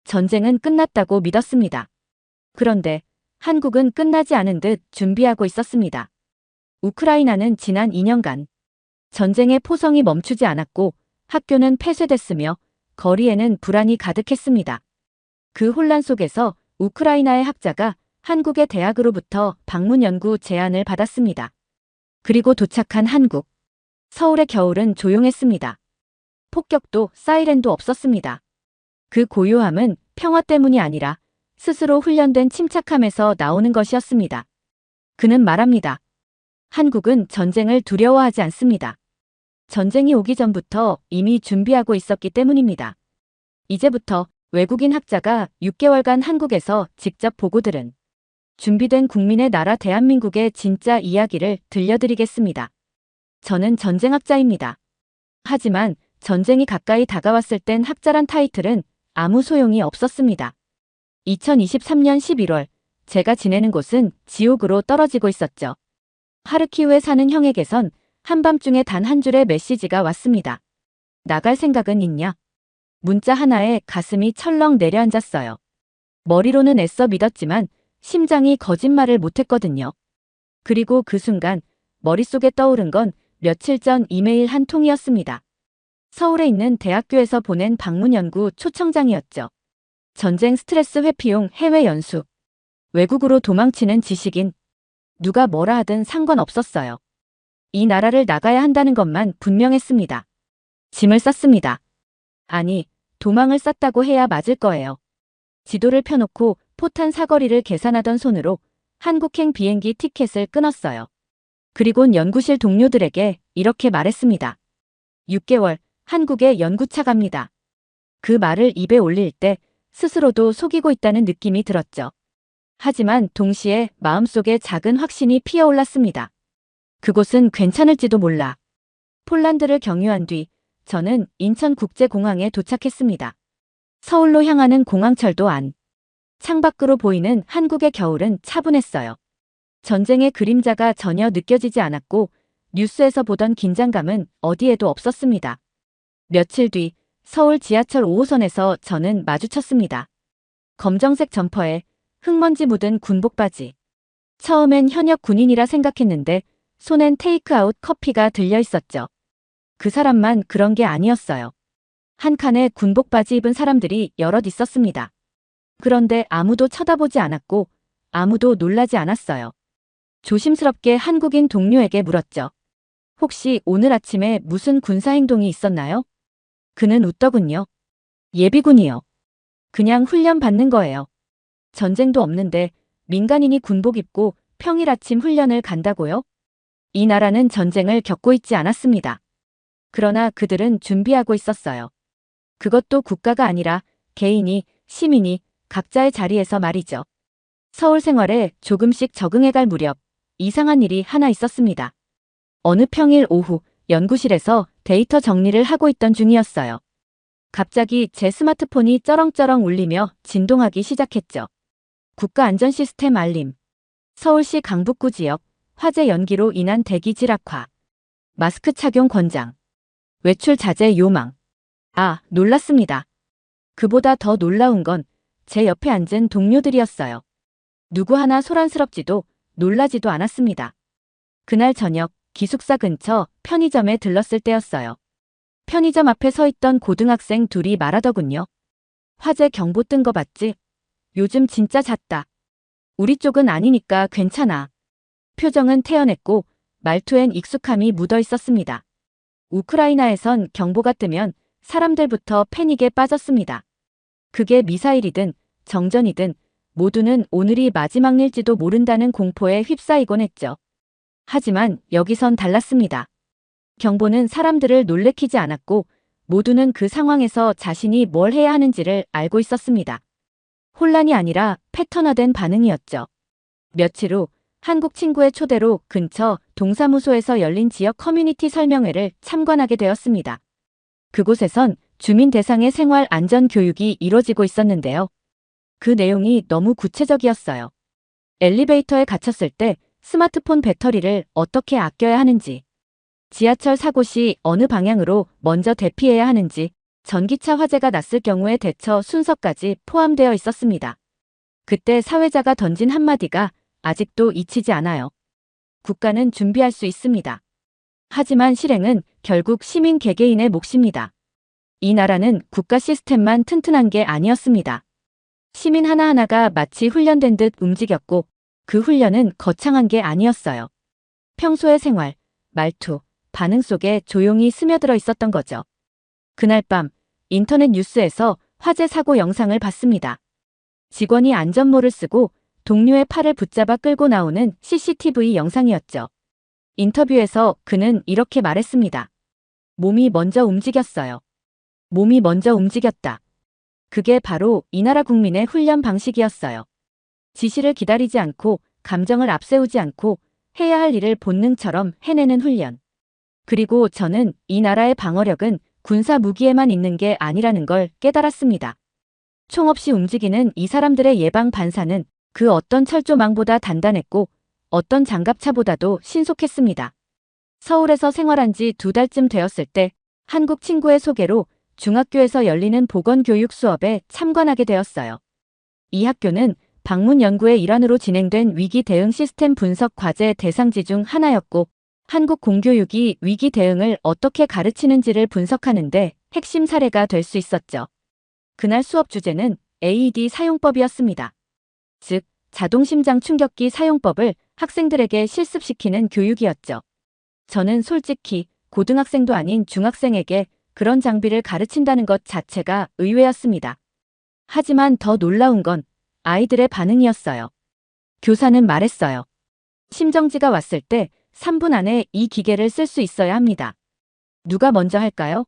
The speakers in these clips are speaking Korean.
전쟁은 끝났다고 믿었습니다. 그런데 한국은 끝나지 않은 듯 준비하고 있었습니다. 우크라이나는 지난 2년간 전쟁의 포성이 멈추지 않았고 학교는 폐쇄됐으며 거리에는 불안이 가득했습니다. 그 혼란 속에서 우크라이나의 학자가 한국의 대학으로부터 방문 연구 제안을 받았습니다. 그리고 도착한 한국. 서울의 겨울은 조용했습니다. 폭격도 사이렌도 없었습니다. 그 고요함은 평화 때문이 아니라 스스로 훈련된 침착함에서 나오는 것이었습니다. 그는 말합니다. 한국은 전쟁을 두려워하지 않습니다. 전쟁이 오기 전부터 이미 준비하고 있었기 때문입니다. 이제부터 외국인 학자가 6개월간 한국에서 직접 보고 들은 준비된 국민의 나라 대한민국의 진짜 이야기를 들려드리겠습니다. 저는 전쟁학자입니다. 하지만 전쟁이 가까이 다가왔을 땐 학자란 타이틀은 아무 소용이 없었습니다. 2023년 11월 제가 지내는 곳은 지옥으로 떨어지고 있었죠. 하르키우에 사는 형에게선 한밤중에 단 한 줄의 메시지가 왔습니다. 나갈 생각은 있냐? 문자 하나에 가슴이 철렁 내려앉았어요. 머리로는 애써 믿었지만 심장이 거짓말을 못했거든요. 그리고 그 순간 머릿속에 떠오른 건 며칠 전 이메일 한 통이었습니다. 서울에 있는 대학교에서 보낸 방문 연구 초청장이었죠. 전쟁 스트레스 회피용 해외 연수. 외국으로 도망치는 지식인. 누가 뭐라 하든 상관없었어요. 이 나라를 나가야 한다는 것만 분명했습니다. 짐을 쌌습니다. 아니, 도망을 쌌다고 해야 맞을 거예요. 지도를 펴놓고 포탄 사거리를 계산하던 손으로 한국행 비행기 티켓을 끊었어요. 그리곤 연구실 동료들에게 이렇게 말했습니다. 6개월, 한국에 연구차 갑니다. 그 말을 입에 올릴 때 스스로도 속이고 있다는 느낌이 들었죠. 하지만 동시에 마음속에 작은 확신이 피어올랐습니다. 그곳은 괜찮을지도 몰라. 폴란드를 경유한 뒤 저는 인천국제공항에 도착했습니다. 서울로 향하는 공항철도 안. 창밖으로 보이는 한국의 겨울은 차분했어요. 전쟁의 그림자가 전혀 느껴지지 않았고 뉴스에서 보던 긴장감은 어디에도 없었습니다. 며칠 뒤 서울 지하철 5호선에서 저는 마주쳤습니다. 검정색 점퍼에 흙먼지 묻은 군복 바지. 처음엔 현역 군인이라 생각했는데 손엔 테이크아웃 커피가 들려 있었죠. 그 사람만 그런 게 아니었어요. 한 칸에 군복 바지 입은 사람들이 여럿 있었습니다. 그런데 아무도 쳐다보지 않았고 아무도 놀라지 않았어요. 조심스럽게 한국인 동료에게 물었죠. 혹시 오늘 아침에 무슨 군사행동이 있었나요? 그는 웃더군요. 예비군이요. 그냥 훈련 받는 거예요. 전쟁도 없는데 민간인이 군복 입고 평일 아침 훈련을 간다고요? 이 나라는 전쟁을 겪고 있지 않았습니다. 그러나 그들은 준비하고 있었어요. 그것도 국가가 아니라 개인이, 시민이 각자의 자리에서 말이죠. 서울 생활에 조금씩 적응해갈 무렵 이상한 일이 하나 있었습니다. 어느 평일 오후 연구실에서 데이터 정리를 하고 있던 중이었어요. 갑자기 제 스마트폰이 쩌렁쩌렁 울리며 진동하기 시작했죠. 국가안전시스템 알림. 서울시 강북구 지역 화재 연기로 인한 대기질 악화. 마스크 착용 권장. 외출 자제 요망. 아, 놀랐습니다. 그보다 더 놀라운 건 제 옆에 앉은 동료들이었어요. 누구 하나 소란스럽지도 놀라지도 않았습니다. 그날 저녁 기숙사 근처 편의점에 들렀을 때였어요. 편의점 앞에 서 있던 고등학생 둘이 말하더군요. 화재 경보 뜬 거 봤지? 요즘 진짜 잦다. 우리 쪽은 아니니까 괜찮아. 표정은 태연했고 말투엔 익숙함이 묻어 있었습니다. 우크라이나에선 경보가 뜨면 사람들부터 패닉에 빠졌습니다. 그게 미사일이든 정전이든 모두는 오늘이 마지막 일지도 모른다는 공포에 휩싸이곤 했죠. 하지만 여기선 달랐습니다. 경보는 사람들을 놀래키지 않았고 모두는 그 상황에서 자신이 뭘 해야 하는지를 알고 있었습니다. 혼란이 아니라 패턴화된 반응이었죠. 며칠 후 한국 친구의 초대로 근처 동사무소에서 열린 지역 커뮤니티 설명회를 참관하게 되었습니다. 그곳에선 주민 대상의 생활 안전 교육이 이뤄지고 있었는데요. 그 내용이 너무 구체적이었어요. 엘리베이터에 갇혔을 때 스마트폰 배터리를 어떻게 아껴야 하는지, 지하철 사고 시 어느 방향으로 먼저 대피해야 하는지, 전기차 화재가 났을 경우의 대처 순서까지 포함되어 있었습니다. 그때 사회자가 던진 한마디가 아직도 잊히지 않아요. 국가는 준비할 수 있습니다. 하지만 실행은 결국 시민 개개인의 몫입니다. 이 나라는 국가 시스템만 튼튼한 게 아니었습니다. 시민 하나하나가 마치 훈련된 듯 움직였고 그 훈련은 거창한 게 아니었어요. 평소의 생활, 말투, 반응 속에 조용히 스며들어 있었던 거죠. 그날 밤 인터넷 뉴스에서 화재 사고 영상을 봤습니다. 직원이 안전모를 쓰고 동료의 팔을 붙잡아 끌고 나오는 CCTV 영상이었죠. 인터뷰에서 그는 이렇게 말했습니다. 몸이 먼저 움직였어요. 몸이 먼저 움직였다. 그게 바로 이 나라 국민의 훈련 방식이었어요. 지시를 기다리지 않고 감정을 앞세우지 않고 해야 할 일을 본능처럼 해내는 훈련. 그리고 저는 이 나라의 방어력은 군사 무기에만 있는 게 아니라는 걸 깨달았습니다. 총 없이 움직이는 이 사람들의 예방 반사는 그 어떤 철조망보다 단단했고 어떤 장갑차보다도 신속했습니다. 서울에서 생활한 지 2달쯤 되었을 때 한국 친구의 소개로 중학교에서 열리는 보건교육 수업에 참관하게 되었어요. 이 학교는 방문 연구의 일환으로 진행된 위기 대응 시스템 분석 과제 대상지 중 하나였고 한국 공교육이 위기 대응을 어떻게 가르치는지를 분석하는데 핵심 사례가 될 수 있었죠. 그날 수업 주제는 AED 사용법이었습니다. 즉, 자동심장 충격기 사용법을 학생들에게 실습시키는 교육이었죠. 저는 솔직히 고등학생도 아닌 중학생에게 그런 장비를 가르친다는 것 자체가 의외였습니다. 하지만 더 놀라운 건 아이들의 반응이었어요. 교사는 말했어요. 심정지가 왔을 때 3분 안에 이 기계를 쓸 수 있어야 합니다. 누가 먼저 할까요?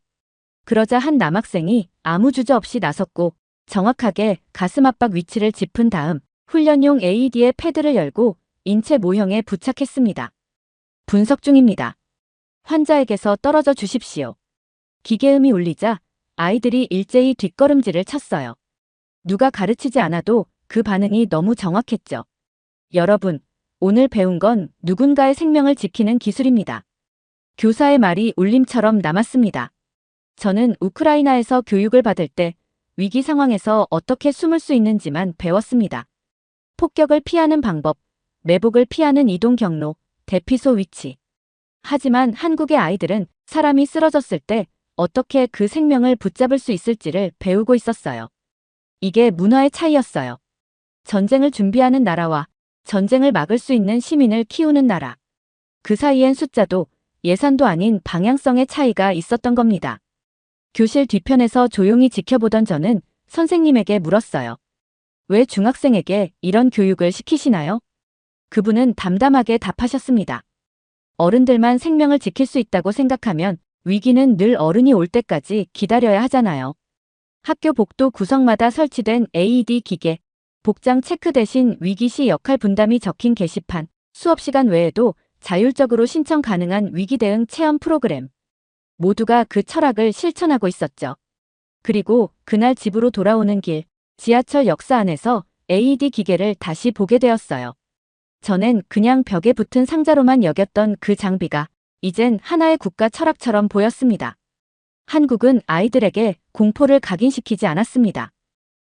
그러자 한 남학생이 아무 주저 없이 나섰고 정확하게 가슴 압박 위치를 짚은 다음 훈련용 AED의 패드를 열고 인체 모형에 부착했습니다. 분석 중입니다. 환자에게서 떨어져 주십시오. 기계음이 울리자 아이들이 일제히 뒷걸음질을 쳤어요. 누가 가르치지 않아도 그 반응이 너무 정확했죠. 여러분, 오늘 배운 건 누군가의 생명을 지키는 기술입니다. 교사의 말이 울림처럼 남았습니다. 저는 우크라이나에서 교육을 받을 때 위기 상황에서 어떻게 숨을 수 있는지만 배웠습니다. 폭격을 피하는 방법, 매복을 피하는 이동 경로, 대피소 위치. 하지만 한국의 아이들은 사람이 쓰러졌을 때 어떻게 그 생명을 붙잡을 수 있을지를 배우고 있었어요. 이게 문화의 차이였어요. 전쟁을 준비하는 나라와 전쟁을 막을 수 있는 시민을 키우는 나라. 그 사이엔 숫자도 예산도 아닌 방향성의 차이가 있었던 겁니다. 교실 뒤편에서 조용히 지켜보던 저는 선생님에게 물었어요. 왜 중학생에게 이런 교육을 시키시나요? 그분은 담담하게 답하셨습니다. 어른들만 생명을 지킬 수 있다고 생각하면 위기는 늘 어른이 올 때까지 기다려야 하잖아요. 학교 복도 구석마다 설치된 AED 기계, 복장 체크 대신 위기 시 역할 분담이 적힌 게시판, 수업 시간 외에도 자율적으로 신청 가능한 위기 대응 체험 프로그램. 모두가 그 철학을 실천하고 있었죠. 그리고 그날 집으로 돌아오는 길, 지하철 역사 안에서 AED 기계를 다시 보게 되었어요. 전엔 그냥 벽에 붙은 상자로만 여겼던 그 장비가 이젠 하나의 국가 철학처럼 보였습니다. 한국은 아이들에게 공포를 각인시키지 않았습니다.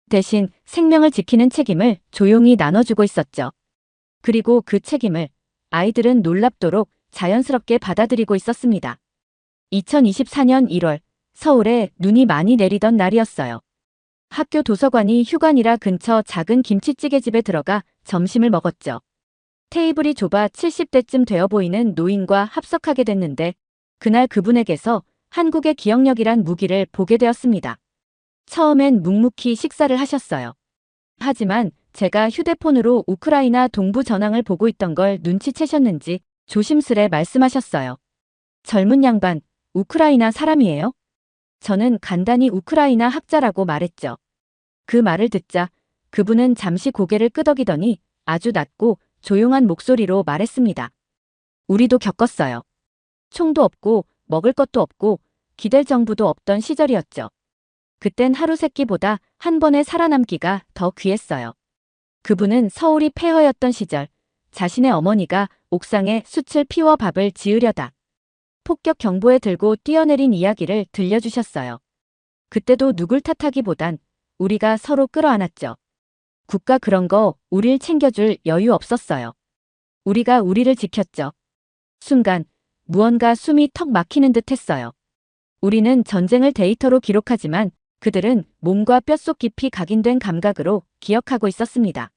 대신 생명을 지키는 책임을 조용히 나눠주고 있었죠. 그리고 그 책임을 아이들은 놀랍도록 자연스럽게 받아들이고 있었습니다. 2024년 1월, 서울에 눈이 많이 내리던 날이었어요. 학교 도서관이 휴관이라 근처 작은 김치찌개집에 들어가 점심을 먹었죠. 테이블이 좁아 70대쯤 되어 보이는 노인과 합석하게 됐는데 그날 그분에게서 한국의 기억력이란 무기를 보게 되었습니다. 처음엔 묵묵히 식사를 하셨어요. 하지만 제가 휴대폰으로 우크라이나 동부 전황을 보고 있던 걸 눈치채셨는지 조심스레 말씀하셨어요. 젊은 양반, 우크라이나 사람이에요? 저는 간단히 우크라이나 학자라고 말했죠. 그 말을 듣자 그분은 잠시 고개를 끄덕이더니 아주 낮고 조용한 목소리로 말했습니다. 우리도 겪었어요. 총도 없고 먹을 것도 없고 기댈 정부도 없던 시절이었죠. 그땐 하루 세끼보다 한 번에 살아남기가 더 귀했어요. 그분은 서울이 폐허였던 시절 자신의 어머니가 옥상에 숯을 피워 밥을 지으려다 폭격 경보에 들고 뛰어내린 이야기를 들려주셨어요. 그때도 누굴 탓하기보단 우리가 서로 끌어안았죠. 국가 그런 거 우릴 챙겨줄 여유 없었어요. 우리가 우리를 지켰죠. 순간 무언가 숨이 턱 막히는 듯 했어요. 우리는 전쟁을 데이터로 기록하지만 그들은 몸과 뼛속 깊이 각인된 감각으로 기억하고 있었습니다.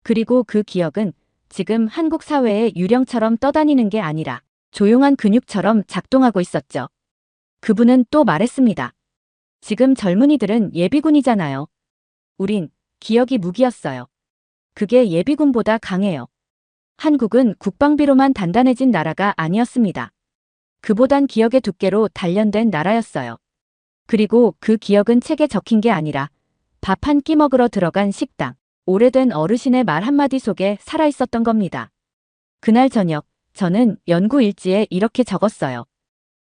그리고 그 기억은 지금 한국 사회의 유령처럼 떠다니는 게 아니라 조용한 근육처럼 작동하고 있었죠. 그분은 또 말했습니다. 지금 젊은이들은 예비군이잖아요. 우린 기억이 무기였어요. 그게 예비군보다 강해요. 한국은 국방비로만 단단해진 나라가 아니었습니다. 그보단 기억의 두께로 단련된 나라였어요. 그리고 그 기억은 책에 적힌 게 아니라 밥 한 끼 먹으러 들어간 식당, 오래된 어르신의 말 한마디 속에 살아있었던 겁니다. 그날 저녁, 저는 연구 일지에 이렇게 적었어요.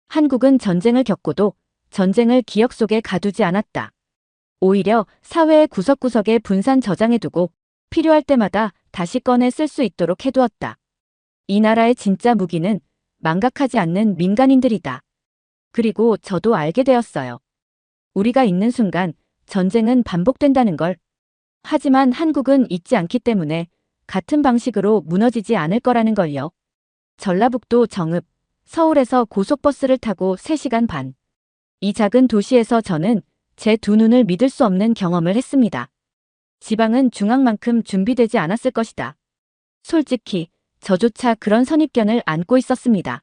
한국은 전쟁을 겪고도 전쟁을 기억 속에 가두지 않았다. 오히려 사회의 구석구석에 분산 저장해두고 필요할 때마다 다시 꺼내 쓸 수 있도록 해두었다. 이 나라의 진짜 무기는 망각하지 않는 민간인들이다. 그리고 저도 알게 되었어요. 우리가 있는 순간 전쟁은 반복된다는 걸. 하지만 한국은 잊지 않기 때문에 같은 방식으로 무너지지 않을 거라는 걸요. 전라북도 정읍, 서울에서 고속버스를 타고 3시간 반. 이 작은 도시에서 저는 제 두 눈을 믿을 수 없는 경험을 했습니다. 지방은 중앙만큼 준비되지 않았을 것이다. 솔직히 저조차 그런 선입견을 안고 있었습니다.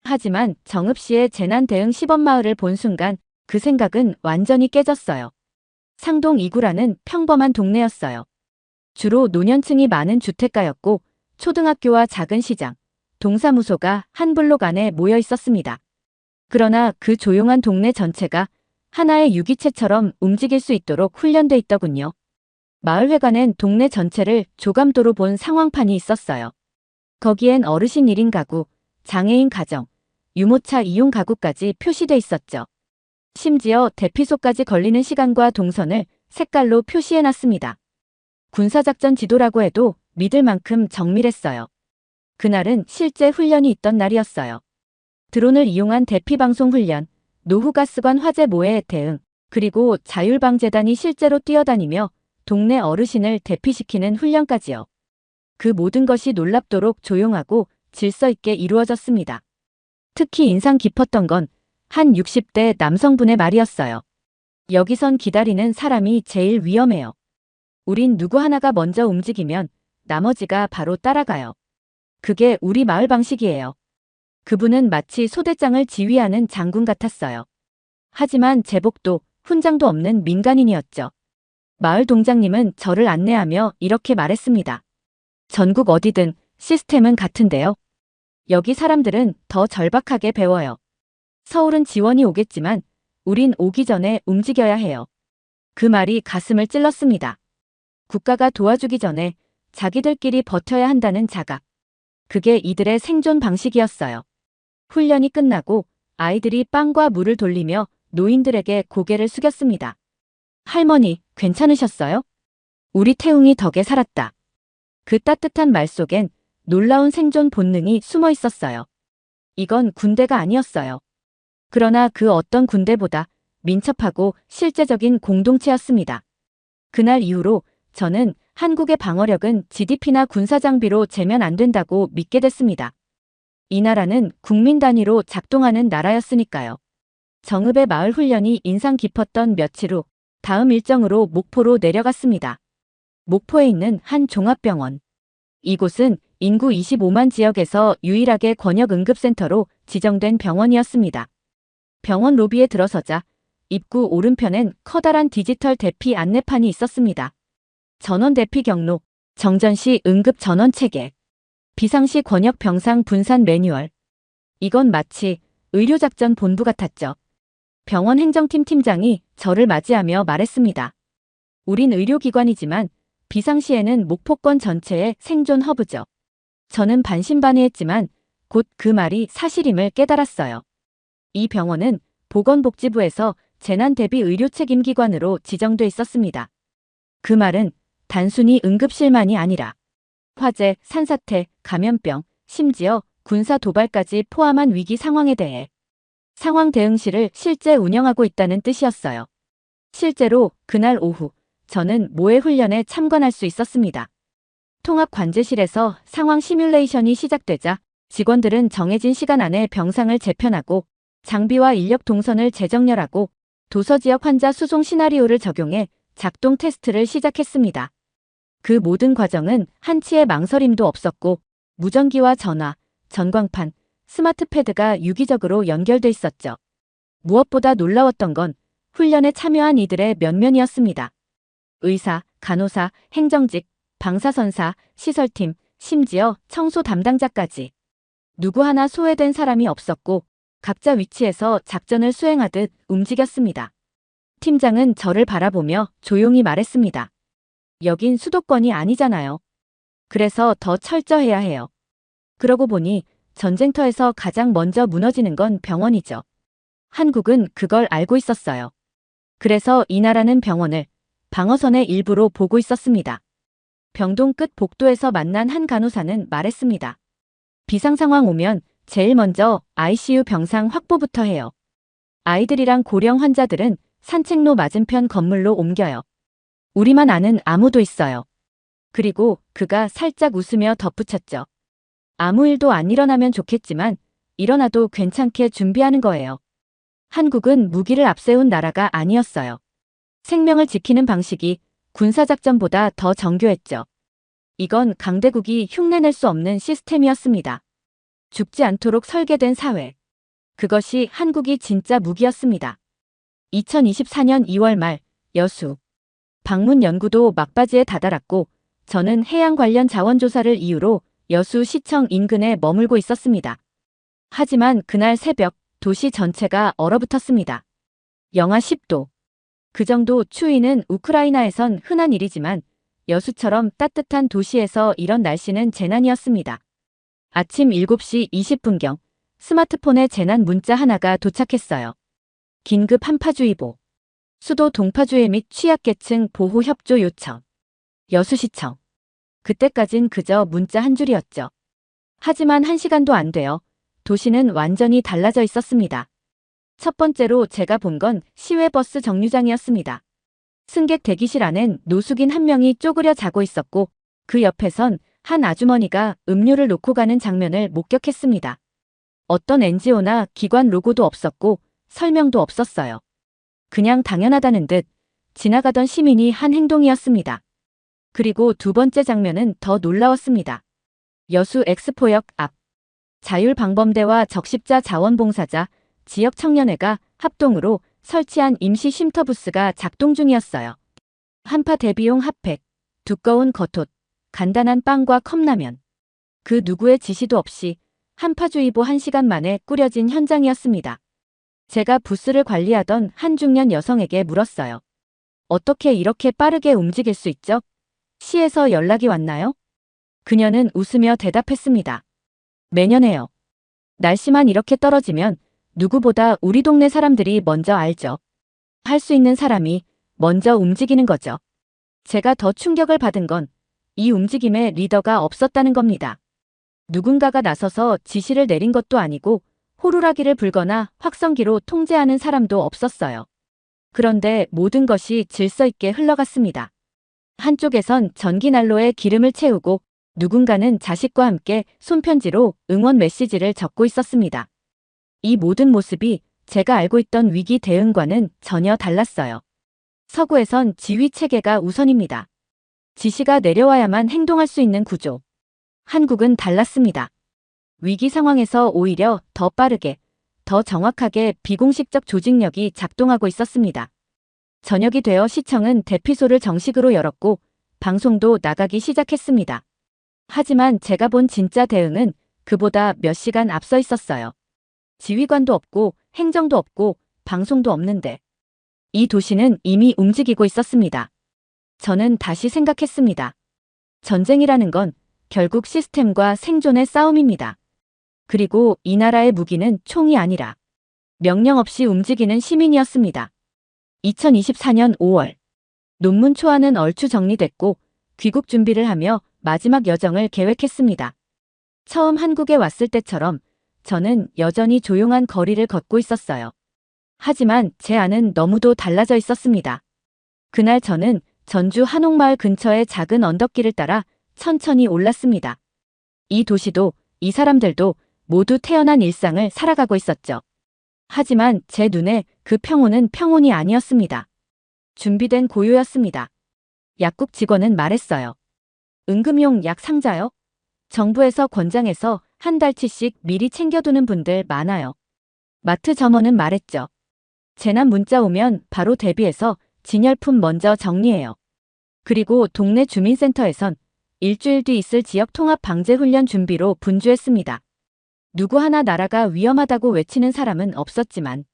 하지만 정읍시의 재난 대응 시범마을을 본 순간 그 생각은 완전히 깨졌어요. 상동 2구라는 평범한 동네였어요. 주로 노년층이 많은 주택가였고 초등학교와 작은 시장, 동사무소가 한 블록 안에 모여 있었습니다. 그러나 그 조용한 동네 전체가 하나의 유기체처럼 움직일 수 있도록 훈련돼 있더군요. 마을회관엔 동네 전체를 조감도로 본 상황판이 있었어요. 거기엔 어르신 1인 가구, 장애인 가정, 유모차 이용 가구까지 표시돼 있었죠. 심지어 대피소까지 걸리는 시간과 동선을 색깔로 표시해놨습니다. 군사작전 지도라고 해도 믿을 만큼 정밀했어요. 그날은 실제 훈련이 있던 날이었어요. 드론을 이용한 대피방송 훈련, 노후가스관 화재 모해 대응, 그리고 자율방재단이 실제로 뛰어다니며 동네 어르신을 대피시키는 훈련까지요. 그 모든 것이 놀랍도록 조용하고 질서 있게 이루어졌습니다. 특히 인상 깊었던 건 한 60대 남성분의 말이었어요. 여기선 기다리는 사람이 제일 위험해요. 우린 누구 하나가 먼저 움직이면 나머지가 바로 따라가요. 그게 우리 마을 방식이에요. 그분은 마치 소대장을 지휘하는 장군 같았어요. 하지만 제복도 훈장도 없는 민간인이었죠. 마을 동장님은 저를 안내하며 이렇게 말했습니다. 전국 어디든 시스템은 같은데요. 여기 사람들은 더 절박하게 배워요. 서울은 지원이 오겠지만 우린 오기 전에 움직여야 해요. 그 말이 가슴을 찔렀습니다. 국가가 도와주기 전에 자기들끼리 버텨야 한다는 자각. 그게 이들의 생존 방식이었어요. 훈련이 끝나고 아이들이 빵과 물을 돌리며 노인들에게 고개를 숙였습니다. 할머니, 괜찮으셨어요? 우리 태웅이 덕에 살았다. 그 따뜻한 말 속엔 놀라운 생존 본능이 숨어 있었어요. 이건 군대가 아니었어요. 그러나 그 어떤 군대보다 민첩하고 실제적인 공동체였습니다. 그날 이후로 저는 한국의 방어력은 GDP나 군사장비로 재면 안 된다고 믿게 됐습니다. 이 나라는 국민 단위로 작동하는 나라였으니까요. 정읍의 마을 훈련이 인상 깊었던 며칠 후 다음 일정으로 목포로 내려갔습니다. 목포에 있는 한 종합병원. 이곳은 인구 25만 지역에서 유일하게 권역응급센터로 지정된 병원이었습니다. 병원 로비에 들어서자 입구 오른편엔 커다란 디지털 대피 안내판이 있었습니다. 전원 대피 경로, 정전시 응급 전원 체계, 비상시 권역 병상 분산 매뉴얼. 이건 마치 의료작전 본부 같았죠. 병원 행정팀 팀장이 저를 맞이하며 말했습니다. 우린 의료기관이지만 비상시에는 목포권 전체의 생존 허브죠. 저는 반신반의했지만 곧 그 말이 사실임을 깨달았어요. 이 병원은 보건복지부에서 재난대비 의료책임기관으로 지정돼 있었습니다. 그 말은 단순히 응급실만이 아니라 화재, 산사태, 감염병, 심지어 군사 도발까지 포함한 위기 상황에 대해 상황 대응실을 실제 운영하고 있다는 뜻이었어요. 실제로 그날 오후 저는 모의 훈련에 참관할 수 있었습니다. 통합 관제실에서 상황 시뮬레이션이 시작되자 직원들은 정해진 시간 안에 병상을 재편하고 장비와 인력 동선을 재정렬하고 도서 지역 환자 수송 시나리오를 적용해 작동 테스트를 시작했습니다. 그 모든 과정은 한치의 망설임도 없었고 무전기와 전화, 전광판, 스마트 패드가 유기적으로 연결돼 있었죠. 무엇보다 놀라웠던 건 훈련에 참여한 이들의 면면이었습니다. 의사, 간호사, 행정직, 방사선사, 시설팀, 심지어 청소 담당자까지. 누구 하나 소외된 사람이 없었고 각자 위치에서 작전을 수행하듯 움직였습니다. 팀장은 저를 바라보며 조용히 말했습니다. 여긴 수도권이 아니잖아요. 그래서 더 철저해야 해요. 그러고 보니 전쟁터에서 가장 먼저 무너지는 건 병원이죠. 한국은 그걸 알고 있었어요. 그래서 이 나라는 병원을 방어선의 일부로 보고 있었습니다. 병동 끝 복도에서 만난 한 간호사는 말했습니다. 비상 상황 오면 제일 먼저 ICU 병상 확보부터 해요. 아이들이랑 고령 환자들은 산책로 맞은편 건물로 옮겨요. 우리만 아는 아무도 있어요. 그리고 그가 살짝 웃으며 덧붙였죠. 아무 일도 안 일어나면 좋겠지만 일어나도 괜찮게 준비하는 거예요. 한국은 무기를 앞세운 나라가 아니었어요. 생명을 지키는 방식이 군사작전보다 더 정교했죠. 이건 강대국이 흉내낼 수 없는 시스템이었습니다. 죽지 않도록 설계된 사회. 그것이 한국이 진짜 무기였습니다. 2024년 2월 말 여수. 방문 연구도 막바지에 다다랐고 저는 해양 관련 자원조사를 이유로 여수시청 인근에 머물고 있었습니다. 하지만 그날 새벽 도시 전체가 얼어붙었습니다. 영하 10도. 그 정도 추위는 우크라이나에선 흔한 일이지만 여수처럼 따뜻한 도시에서 이런 날씨는 재난이었습니다. 아침 7시 20분경 스마트폰에 재난 문자 하나가 도착했어요. 긴급 한파주의보. 수도 동파주의 및 취약계층 보호 협조 요청. 여수시청. 그때까진 그저 문자 한 줄이었죠. 하지만 1시간도 안 되어 도시는 완전히 달라져 있었습니다. 첫 번째로 제가 본 건 시외버스 정류장이었습니다. 승객 대기실 안엔 노숙인 한 명이 쪼그려 자고 있었고 그 옆에선 한 아주머니가 음료를 놓고 가는 장면을 목격했습니다. 어떤 NGO나 기관 로고도 없었고 설명도 없었어요. 그냥 당연하다는 듯 지나가던 시민이 한 행동이었습니다. 그리고 두 번째 장면은 더 놀라웠습니다. 여수 엑스포역 앞. 자율방범대와 적십자 자원봉사자, 지역 청년회가 합동으로 설치한 임시 쉼터부스가 작동 중이었어요. 한파 대비용 핫팩, 두꺼운 겉옷, 간단한 빵과 컵라면. 그 누구의 지시도 없이 한파주의보 1시간 만에 꾸려진 현장이었습니다. 제가 부스를 관리하던 한 중년 여성에게 물었어요. 어떻게 이렇게 빠르게 움직일 수 있죠? 시에서 연락이 왔나요? 그녀는 웃으며 대답했습니다. 매년 해요. 날씨만 이렇게 떨어지면 누구보다 우리 동네 사람들이 먼저 알죠. 할 수 있는 사람이 먼저 움직이는 거죠. 제가 더 충격을 받은 건 이 움직임에 리더가 없었다는 겁니다. 누군가가 나서서 지시를 내린 것도 아니고 호루라기를 불거나 확성기로 통제하는 사람도 없었어요. 그런데 모든 것이 질서 있게 흘러갔습니다. 한쪽에선 전기난로에 기름을 채우고 누군가는 자식과 함께 손편지로 응원 메시지를 적고 있었습니다. 이 모든 모습이 제가 알고 있던 위기 대응과는 전혀 달랐어요. 서구에선 지휘 체계가 우선입니다. 지시가 내려와야만 행동할 수 있는 구조. 한국은 달랐습니다. 위기 상황에서 오히려 더 빠르게, 더 정확하게 비공식적 조직력이 작동하고 있었습니다. 저녁이 되어 시청은 대피소를 정식으로 열었고 방송도 나가기 시작했습니다. 하지만 제가 본 진짜 대응은 그보다 몇 시간 앞서 있었어요. 지휘관도 없고 행정도 없고 방송도 없는데 이 도시는 이미 움직이고 있었습니다. 저는 다시 생각했습니다. 전쟁이라는 건 결국 시스템과 생존의 싸움입니다. 그리고 이 나라의 무기는 총이 아니라 명령 없이 움직이는 시민이었습니다. 2024년 5월 논문 초안은 얼추 정리됐고 귀국 준비를 하며 마지막 여정을 계획했습니다. 처음 한국에 왔을 때처럼 저는 여전히 조용한 거리를 걷고 있었어요. 하지만 제 안은 너무도 달라져 있었습니다. 그날 저는 전주 한옥마을 근처의 작은 언덕길을 따라 천천히 올랐습니다. 이 도시도 이 사람들도 모두 태어난 일상을 살아가고 있었죠. 하지만 제 눈에 그 평온은 평온이 아니었습니다. 준비된 고요였습니다. 약국 직원은 말했어요. 응급용 약 상자요? 정부에서 권장해서 한 달치씩 미리 챙겨두는 분들 많아요. 마트 점원은 말했죠. 재난 문자 오면 바로 대비해서 진열품 먼저 정리해요. 그리고 동네 주민센터에선 일주일 뒤 있을 지역 통합 방제 훈련 준비로 분주했습니다. 누구 하나 나라가 위험하다고 외치는 사람은 없었지만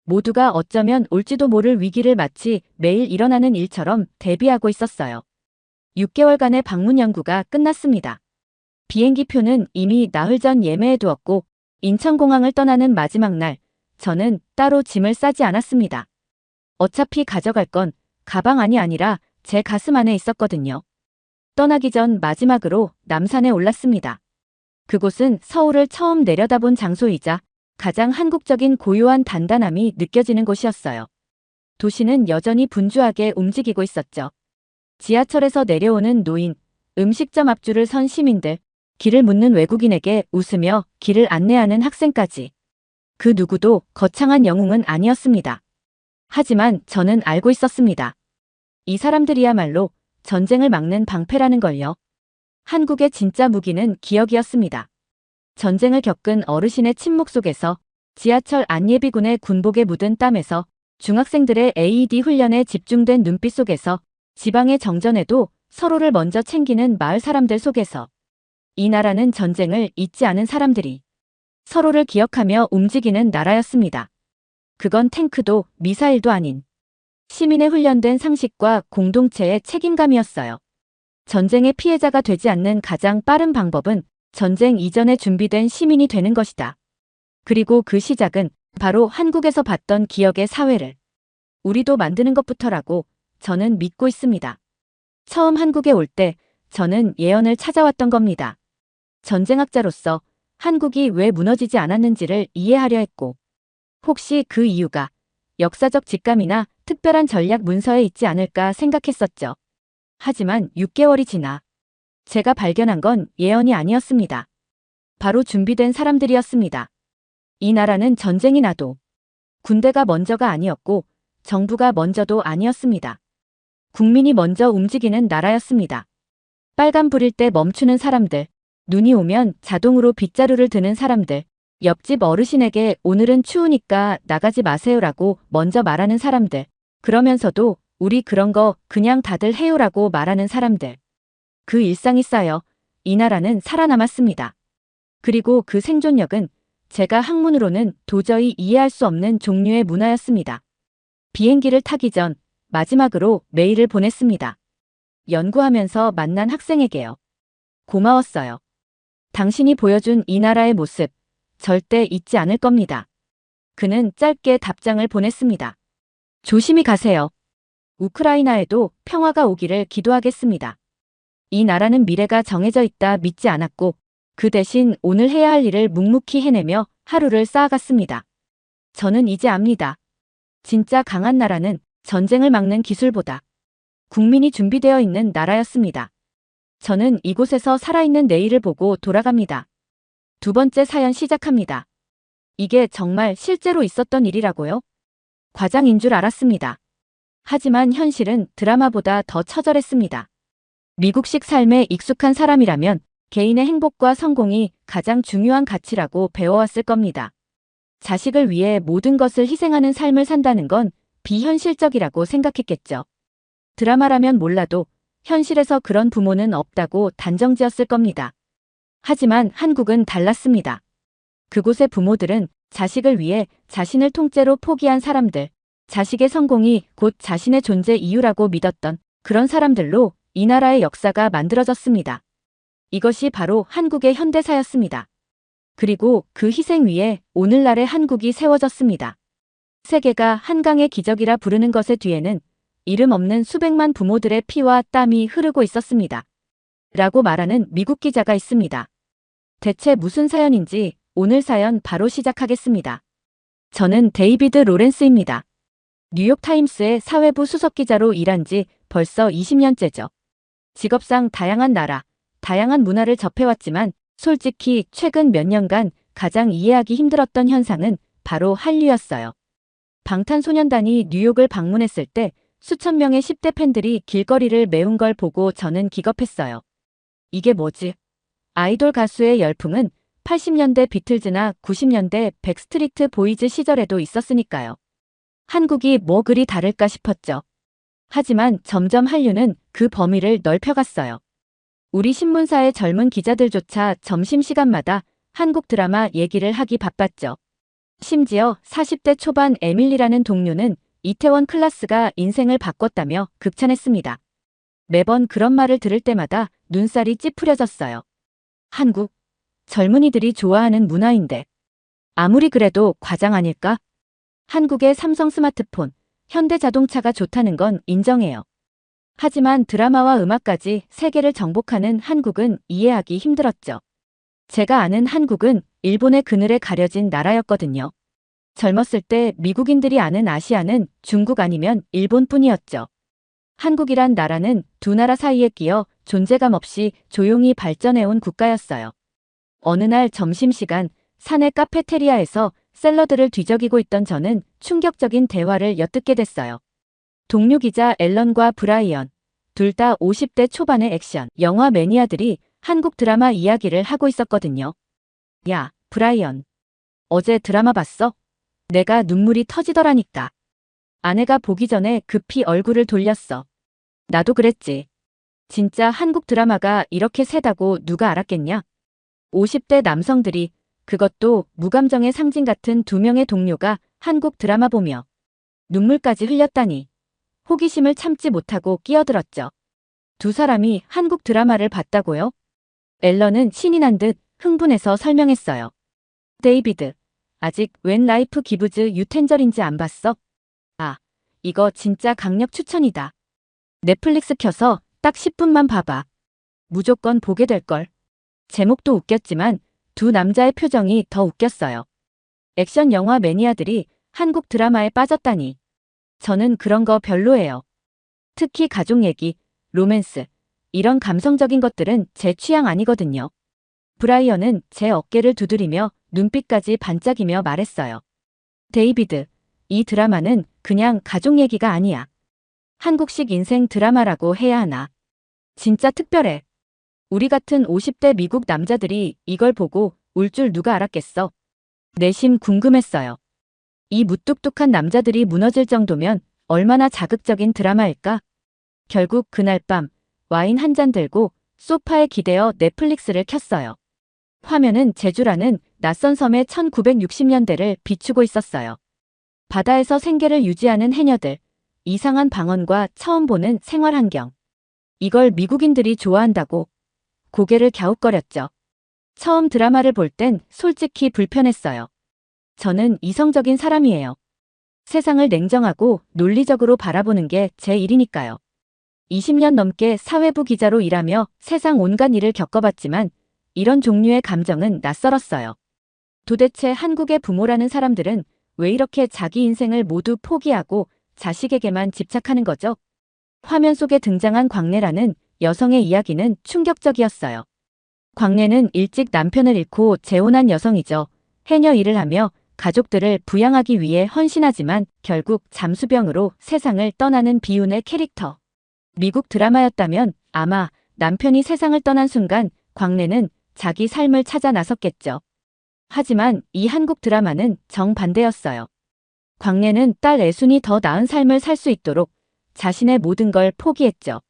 모두가 어쩌면 올지도 모를 위기를 마치 매일 일어나는 일처럼 대비하고 있었어요. 6개월간의 방문 연구가 끝났습니다. 비행기표는 이미 나흘 전 예매해두었고 인천공항을 떠나는 마지막 날 저는 따로 짐을 싸지 않았습니다. 어차피 가져갈 건 가방 안이 아니라 제 가슴 안에 있었거든요. 떠나기 전 마지막으로 남산에 올랐습니다. 그곳은 서울을 처음 내려다본 장소이자 가장 한국적인 고요한 단단함이 느껴지는 곳이었어요. 도시는 여전히 분주하게 움직이고 있었죠. 지하철에서 내려오는 노인, 음식점 앞줄을 선 시민들, 길을 묻는 외국인에게 웃으며 길을 안내하는 학생까지. 그 누구도 거창한 영웅은 아니었습니다. 하지만 저는 알고 있었습니다. 이 사람들이야말로 전쟁을 막는 방패라는 걸요. 한국의 진짜 무기는 기억이었습니다. 전쟁을 겪은 어르신의 침묵 속에서, 지하철 안예비군의 군복에 묻은 땀에서, 중학생들의 AED 훈련에 집중된 눈빛 속에서, 지방의 정전에도 서로를 먼저 챙기는 마을 사람들 속에서, 이 나라는 전쟁을 잊지 않은 사람들이 서로를 기억하며 움직이는 나라였습니다. 그건 탱크도 미사일도 아닌 시민의 훈련된 상식과 공동체의 책임감이었어요. 전쟁의 피해자가 되지 않는 가장 빠른 방법은 전쟁 이전에 준비된 시민이 되는 것이다. 그리고 그 시작은 바로 한국에서 봤던 기억의 사회를 우리도 만드는 것부터라고 저는 믿고 있습니다. 처음 한국에 올 때 저는 예언을 찾아왔던 겁니다. 전쟁학자로서 한국이 왜 무너지지 않았는지를 이해하려 했고, 혹시 그 이유가 역사적 직감이나 특별한 전략 문서에 있지 않을까 생각했었죠. 하지만 6개월이 지나 제가 발견한 건 예언이 아니었습니다. 바로 준비된 사람들이었습니다. 이 나라는 전쟁이 나도 군대가 먼저가 아니었고 정부가 먼저도 아니었습니다. 국민이 먼저 움직이는 나라였습니다. 빨간불일 때 멈추는 사람들, 눈이 오면 자동으로 빗자루를 드는 사람들, 옆집 어르신에게 오늘은 추우니까 나가지 마세요라고 먼저 말하는 사람들, 그러면서도 우리 그런 거 그냥 다들 해요라고 말하는 사람들. 그 일상이 쌓여 이 나라는 살아남았습니다. 그리고 그 생존력은 제가 학문으로는 도저히 이해할 수 없는 종류의 문화였습니다. 비행기를 타기 전 마지막으로 메일을 보냈습니다. 연구하면서 만난 학생에게요. 고마웠어요. 당신이 보여준 이 나라의 모습 절대 잊지 않을 겁니다. 그는 짧게 답장을 보냈습니다. 조심히 가세요. 우크라이나에도 평화가 오기를 기도하겠습니다. 이 나라는 미래가 정해져 있다 믿지 않았고 그 대신 오늘 해야 할 일을 묵묵히 해내며 하루를 쌓아갔습니다. 저는 이제 압니다. 진짜 강한 나라는 전쟁을 막는 기술보다 국민이 준비되어 있는 나라였습니다. 저는 이곳에서 살아있는 내일을 보고 돌아갑니다. 두 번째 사연 시작합니다. 이게 정말 실제로 있었던 일이라고요? 과장인 줄 알았습니다. 하지만 현실은 드라마보다 더 처절했습니다. 미국식 삶에 익숙한 사람이라면 개인의 행복과 성공이 가장 중요한 가치라고 배워왔을 겁니다. 자식을 위해 모든 것을 희생하는 삶을 산다는 건 비현실적이라고 생각했겠죠. 드라마라면 몰라도 현실에서 그런 부모는 없다고 단정지었을 겁니다. 하지만 한국은 달랐습니다. 그곳의 부모들은 자식을 위해 자신을 통째로 포기한 사람들, 자식의 성공이 곧 자신의 존재 이유라고 믿었던 그런 사람들로 이 나라의 역사가 만들어졌습니다. 이것이 바로 한국의 현대사였습니다. 그리고 그 희생 위에 오늘날의 한국이 세워졌습니다. 세계가 한강의 기적이라 부르는 것의 뒤에는 이름 없는 수백만 부모들의 피와 땀이 흐르고 있었습니다. 라고 말하는 미국 기자가 있습니다. 대체 무슨 사연인지 오늘 사연 바로 시작하겠습니다. 저는 데이비드 로렌스입니다. 뉴욕타임스의 사회부 수석기자로 일한 지 벌써 20년째죠. 직업상 다양한 나라, 다양한 문화를 접해왔지만 솔직히 최근 몇 년간 가장 이해하기 힘들었던 현상은 바로 한류였어요. 방탄소년단이 뉴욕을 방문했을 때 수천 명의 10대 팬들이 길거리를 메운 걸 보고 저는 기겁했어요. 이게 뭐지? 아이돌 가수의 열풍은 80년대 비틀즈나 90년대 백스트리트 보이즈 시절에도 있었으니까요. 한국이 뭐 그리 다를까 싶었죠. 하지만 점점 한류는 그 범위를 넓혀갔어요. 우리 신문사의 젊은 기자들조차 점심시간마다 한국 드라마 얘기를 하기 바빴죠. 심지어 40대 초반 에밀리라는 동료는 이태원 클라스가 인생을 바꿨다며 극찬했습니다. 매번 그런 말을 들을 때마다 눈살이 찌푸려졌어요. 한국, 젊은이들이 좋아하는 문화인데 아무리 그래도 과장 아닐까? 한국의 삼성 스마트폰, 현대자동차가 좋다는 건 인정해요. 하지만 드라마와 음악까지 세계를 정복하는 한국은 이해하기 힘들었죠. 제가 아는 한국은 일본의 그늘에 가려진 나라였거든요. 젊었을 때 미국인들이 아는 아시아는 중국 아니면 일본뿐이었죠. 한국이란 나라는 두 나라 사이에 끼어 존재감 없이 조용히 발전해온 국가였어요. 어느 날 점심시간 사내 카페테리아에서 샐러드를 뒤적이고 있던 저는 충격적인 대화를 엿듣게 됐어요. 동료 기자 앨런과 브라이언, 둘 다 50대 초반의 액션, 영화 매니아들이 한국 드라마 이야기를 하고 있었거든요. 야, 브라이언. 어제 드라마 봤어? 내가 눈물이 터지더라니까. 아내가 보기 전에 급히 얼굴을 돌렸어. 나도 그랬지. 진짜 한국 드라마가 이렇게 세다고 누가 알았겠냐? 50대 남성들이, 그것도 무감정의 상징 같은 두 명의 동료가 한국 드라마 보며 눈물까지 흘렸다니. 호기심을 참지 못하고 끼어들었죠. 두 사람이 한국 드라마를 봤다고요? 앨런은 신이 난 듯 흥분해서 설명했어요. 데이비드, 아직 웬 라이프 기브즈 유 텐저린지 안 봤어? 아, 이거 진짜 강력 추천이다. 넷플릭스 켜서 딱 10분만 봐봐. 무조건 보게 될걸. 제목도 웃겼지만 두 남자의 표정이 더 웃겼어요. 액션 영화 매니아들이 한국 드라마에 빠졌다니. 저는 그런 거 별로예요. 특히 가족 얘기, 로맨스, 이런 감성적인 것들은 제 취향 아니거든요. 브라이언은 제 어깨를 두드리며 눈빛까지 반짝이며 말했어요. 데이비드, 이 드라마는 그냥 가족 얘기가 아니야. 한국식 인생 드라마라고 해야 하나. 진짜 특별해. 우리 같은 50대 미국 남자들이 이걸 보고 울 줄 누가 알았겠어. 내심 궁금했어요. 이 무뚝뚝한 남자들이 무너질 정도면 얼마나 자극적인 드라마일까? 결국 그날 밤 와인 한 잔 들고 소파에 기대어 넷플릭스를 켰어요. 화면은 제주라는 낯선 섬의 1960년대를 비추고 있었어요. 바다에서 생계를 유지하는 해녀들, 이상한 방언과 처음 보는 생활 환경. 이걸 미국인들이 좋아한다고 고개를 갸웃거렸죠. 처음 드라마를 볼 땐 솔직히 불편했어요. 저는 이성적인 사람이에요. 세상을 냉정하고 논리적으로 바라보는 게 제 일이니까요. 20년 넘게 사회부 기자로 일하며 세상 온갖 일을 겪어봤지만 이런 종류의 감정은 낯설었어요. 도대체 한국의 부모라는 사람들은 왜 이렇게 자기 인생을 모두 포기하고 자식에게만 집착하는 거죠? 화면 속에 등장한 광래라는 여성의 이야기는 충격적이었어요. 광래는 일찍 남편을 잃고 재혼한 여성이죠. 해녀 일을 하며 가족들을 부양하기 위해 헌신하지만 결국 잠수병으로 세상을 떠나는 비운의 캐릭터. 미국 드라마였다면 아마 남편이 세상을 떠난 순간 광래는 자기 삶을 찾아 나섰겠죠. 하지만 이 한국 드라마는 정반대였어요. 광래는 딸 애순이 더 나은 삶을 살 수 있도록 자신의 모든 걸 포기했죠.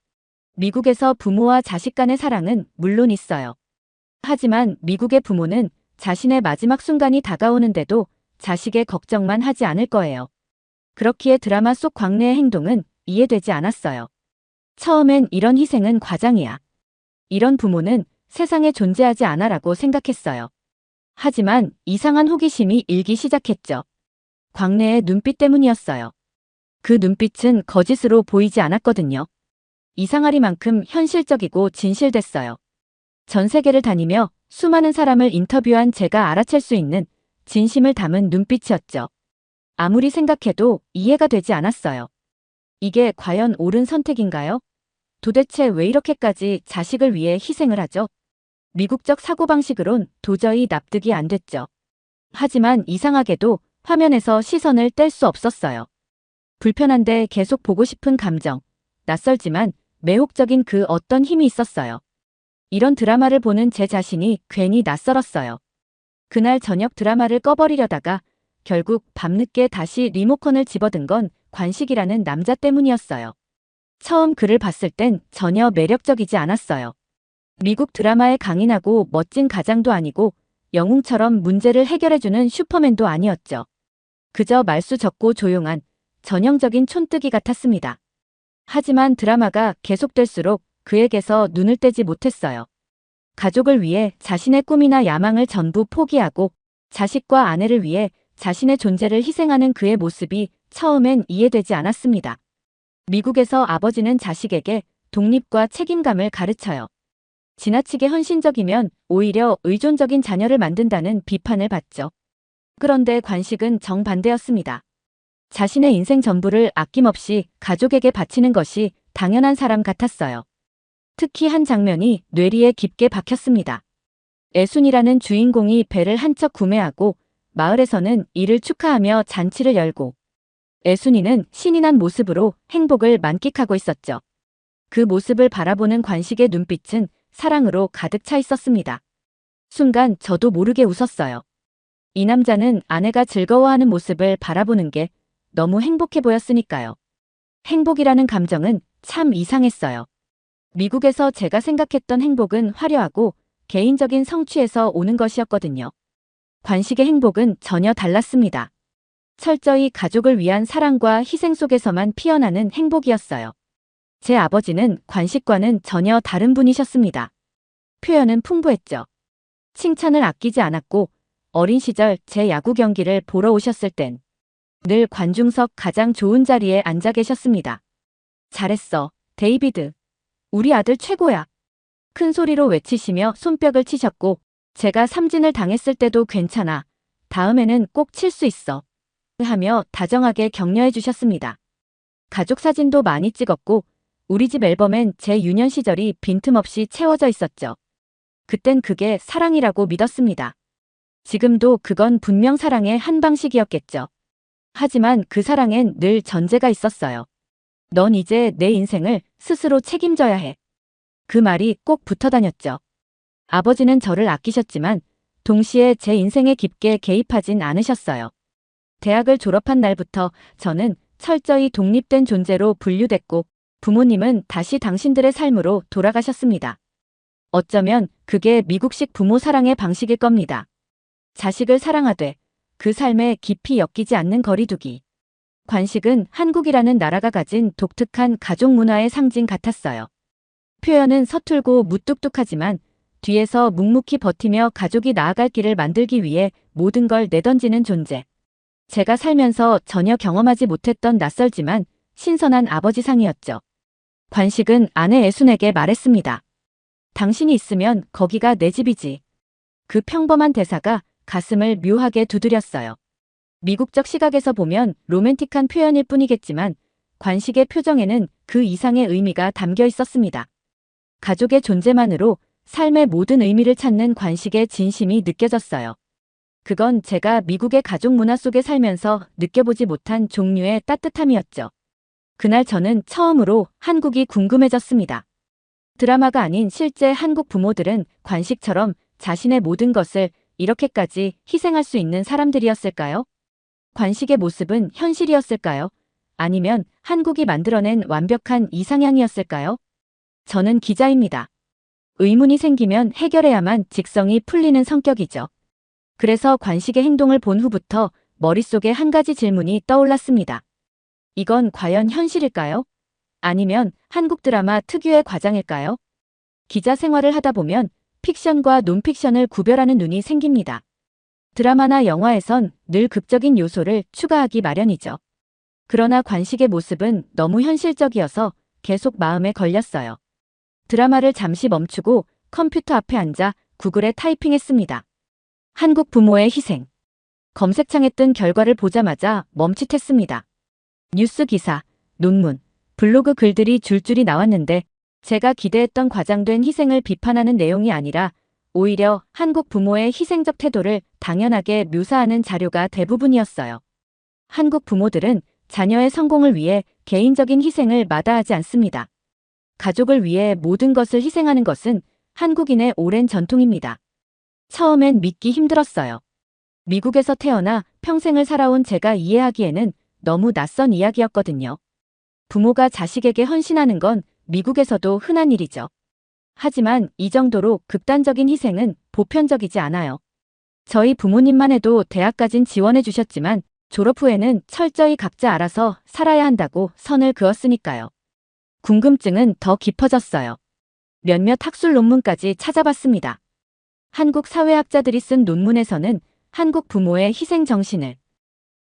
미국에서 부모와 자식 간의 사랑은 물론 있어요. 하지만 미국의 부모는 자신의 마지막 순간이 다가오는데도 자식의 걱정만 하지 않을 거예요. 그렇기에 드라마 속 광래의 행동은 이해되지 않았어요. 처음엔 이런 희생은 과장이야. 이런 부모는 세상에 존재하지 않아라고 생각했어요. 하지만 이상한 호기심이 일기 시작했죠. 광래의 눈빛 때문이었어요. 그 눈빛은 거짓으로 보이지 않았거든요. 이상하리만큼 현실적이고 진실됐어요. 전 세계를 다니며 수많은 사람을 인터뷰한 제가 알아챌 수 있는 진심을 담은 눈빛이었죠. 아무리 생각해도 이해가 되지 않았어요. 이게 과연 옳은 선택인가요? 도대체 왜 이렇게까지 자식을 위해 희생을 하죠? 미국적 사고방식으론 도저히 납득이 안 됐죠. 하지만 이상하게도 화면에서 시선을 뗄 수 없었어요. 불편한데 계속 보고 싶은 감정, 낯설지만 매혹적인 그 어떤 힘이 있었어요. 이런 드라마를 보는 제 자신이 괜히 낯설었어요. 그날 저녁 드라마를 꺼버리려다가 결국 밤늦게 다시 리모컨을 집어든 건 관식이라는 남자 때문이었어요. 처음 그를 봤을 땐 전혀 매력적이지 않았어요. 미국 드라마의 강인하고 멋진 가장도 아니고 영웅처럼 문제를 해결해주는 슈퍼맨도 아니었죠. 그저 말수 적고 조용한 전형적인 촌뜨기 같았습니다. 하지만 드라마가 계속될수록 그에게서 눈을 떼지 못했어요. 가족을 위해 자신의 꿈이나 야망을 전부 포기하고 자식과 아내를 위해 자신의 존재를 희생하는 그의 모습이 처음엔 이해되지 않았습니다. 미국에서 아버지는 자식에게 독립과 책임감을 가르쳐요. 지나치게 헌신적이면 오히려 의존적인 자녀를 만든다는 비판을 받죠. 그런데 관식은 정반대였습니다. 자신의 인생 전부를 아낌없이 가족에게 바치는 것이 당연한 사람 같았어요. 특히 한 장면이 뇌리에 깊게 박혔습니다. 애순이라는 주인공이 배를 한 척 구매하고 마을에서는 이를 축하하며 잔치를 열고 애순이는 신이 난 모습으로 행복을 만끽하고 있었죠. 그 모습을 바라보는 관식의 눈빛은 사랑으로 가득 차 있었습니다. 순간 저도 모르게 웃었어요. 이 남자는 아내가 즐거워하는 모습을 바라보는 게 너무 행복해 보였으니까요. 행복이라는 감정은 참 이상했어요. 미국에서 제가 생각했던 행복은 화려하고 개인적인 성취에서 오는 것이었거든요. 관식의 행복은 전혀 달랐습니다. 철저히 가족을 위한 사랑과 희생 속에서만 피어나는 행복이었어요. 제 아버지는 관식과는 전혀 다른 분이셨습니다. 표현은 풍부했죠. 칭찬을 아끼지 않았고 어린 시절 제 야구 경기를 보러 오셨을 땐 늘 관중석 가장 좋은 자리에 앉아 계셨습니다. 잘했어, 데이비드. 우리 아들 최고야. 큰 소리로 외치시며 손뼉을 치셨고 제가 삼진을 당했을 때도 괜찮아. 다음에는 꼭 칠 수 있어. 하며 다정하게 격려해 주셨습니다. 가족 사진도 많이 찍었고 우리 집 앨범엔 제 유년 시절이 빈틈없이 채워져 있었죠. 그땐 그게 사랑이라고 믿었습니다. 지금도 그건 분명 사랑의 한 방식이었겠죠. 하지만 그 사랑엔 늘 전제가 있었어요. 넌 이제 내 인생을 스스로 책임져야 해. 그 말이 꼭 붙어 다녔죠. 아버지는 저를 아끼셨지만 동시에 제 인생에 깊게 개입하진 않으셨어요. 대학을 졸업한 날부터 저는 철저히 독립된 존재로 분류됐고 부모님은 다시 당신들의 삶으로 돌아가셨습니다. 어쩌면 그게 미국식 부모 사랑의 방식일 겁니다. 자식을 사랑하되 그 삶에 깊이 엮이지 않는 거리두기. 관식은 한국이라는 나라가 가진 독특한 가족 문화의 상징 같았어요. 표현은 서툴고 무뚝뚝하지만 뒤에서 묵묵히 버티며 가족이 나아갈 길을 만들기 위해 모든 걸 내던지는 존재. 제가 살면서 전혀 경험하지 못했던 낯설지만 신선한 아버지상이었죠. 관식은 아내 애순에게 말했습니다. 당신이 있으면 거기가 내 집이지. 그 평범한 대사가 가슴을 묘하게 두드렸어요. 미국적 시각에서 보면 로맨틱한 표현일 뿐이겠지만 관식의 표정에는 그 이상의 의미가 담겨 있었습니다. 가족의 존재만으로 삶의 모든 의미를 찾는 관식의 진심이 느껴졌어요. 그건 제가 미국의 가족 문화 속에 살면서 느껴보지 못한 종류의 따뜻함이었죠. 그날 저는 처음으로 한국이 궁금해졌습니다. 드라마가 아닌 실제 한국 부모들은 관식처럼 자신의 모든 것을 이렇게까지 희생할 수 있는 사람들이었을까요? 관식의 모습은 현실이었을까요? 아니면 한국이 만들어낸 완벽한 이상향이었을까요? 저는 기자입니다. 의문이 생기면 해결해야만 직성이 풀리는 성격이죠. 그래서 관식의 행동을 본 후부터 머릿속에 한 가지 질문이 떠올랐습니다. 이건 과연 현실일까요? 아니면 한국 드라마 특유의 과장일까요? 기자 생활을 하다 보면 픽션과 논픽션을 구별하는 눈이 생깁니다. 드라마나 영화에선 늘 극적인 요소를 추가하기 마련이죠. 그러나 관식의 모습은 너무 현실적이어서 계속 마음에 걸렸어요. 드라마를 잠시 멈추고 컴퓨터 앞에 앉아 구글에 타이핑했습니다. 한국 부모의 희생. 검색창에 뜬 결과를 보자마자 멈칫했습니다. 뉴스 기사, 논문, 블로그 글들이 줄줄이 나왔는데 제가 기대했던 과장된 희생을 비판하는 내용이 아니라 오히려 한국 부모의 희생적 태도를 당연하게 묘사하는 자료가 대부분이었어요. 한국 부모들은 자녀의 성공을 위해 개인적인 희생을 마다하지 않습니다. 가족을 위해 모든 것을 희생하는 것은 한국인의 오랜 전통입니다. 처음엔 믿기 힘들었어요. 미국에서 태어나 평생을 살아온 제가 이해하기에는 너무 낯선 이야기였거든요. 부모가 자식에게 헌신하는 건 미국에서도 흔한 일이죠. 하지만 이 정도로 극단적인 희생은 보편적이지 않아요. 저희 부모님만 해도 대학까진 지원해 주셨지만 졸업 후에는 철저히 각자 알아서 살아야 한다고 선을 그었으니까요. 궁금증은 더 깊어졌어요. 몇몇 학술 논문까지 찾아봤습니다. 한국 사회학자들이 쓴 논문에서는 한국 부모의 희생 정신을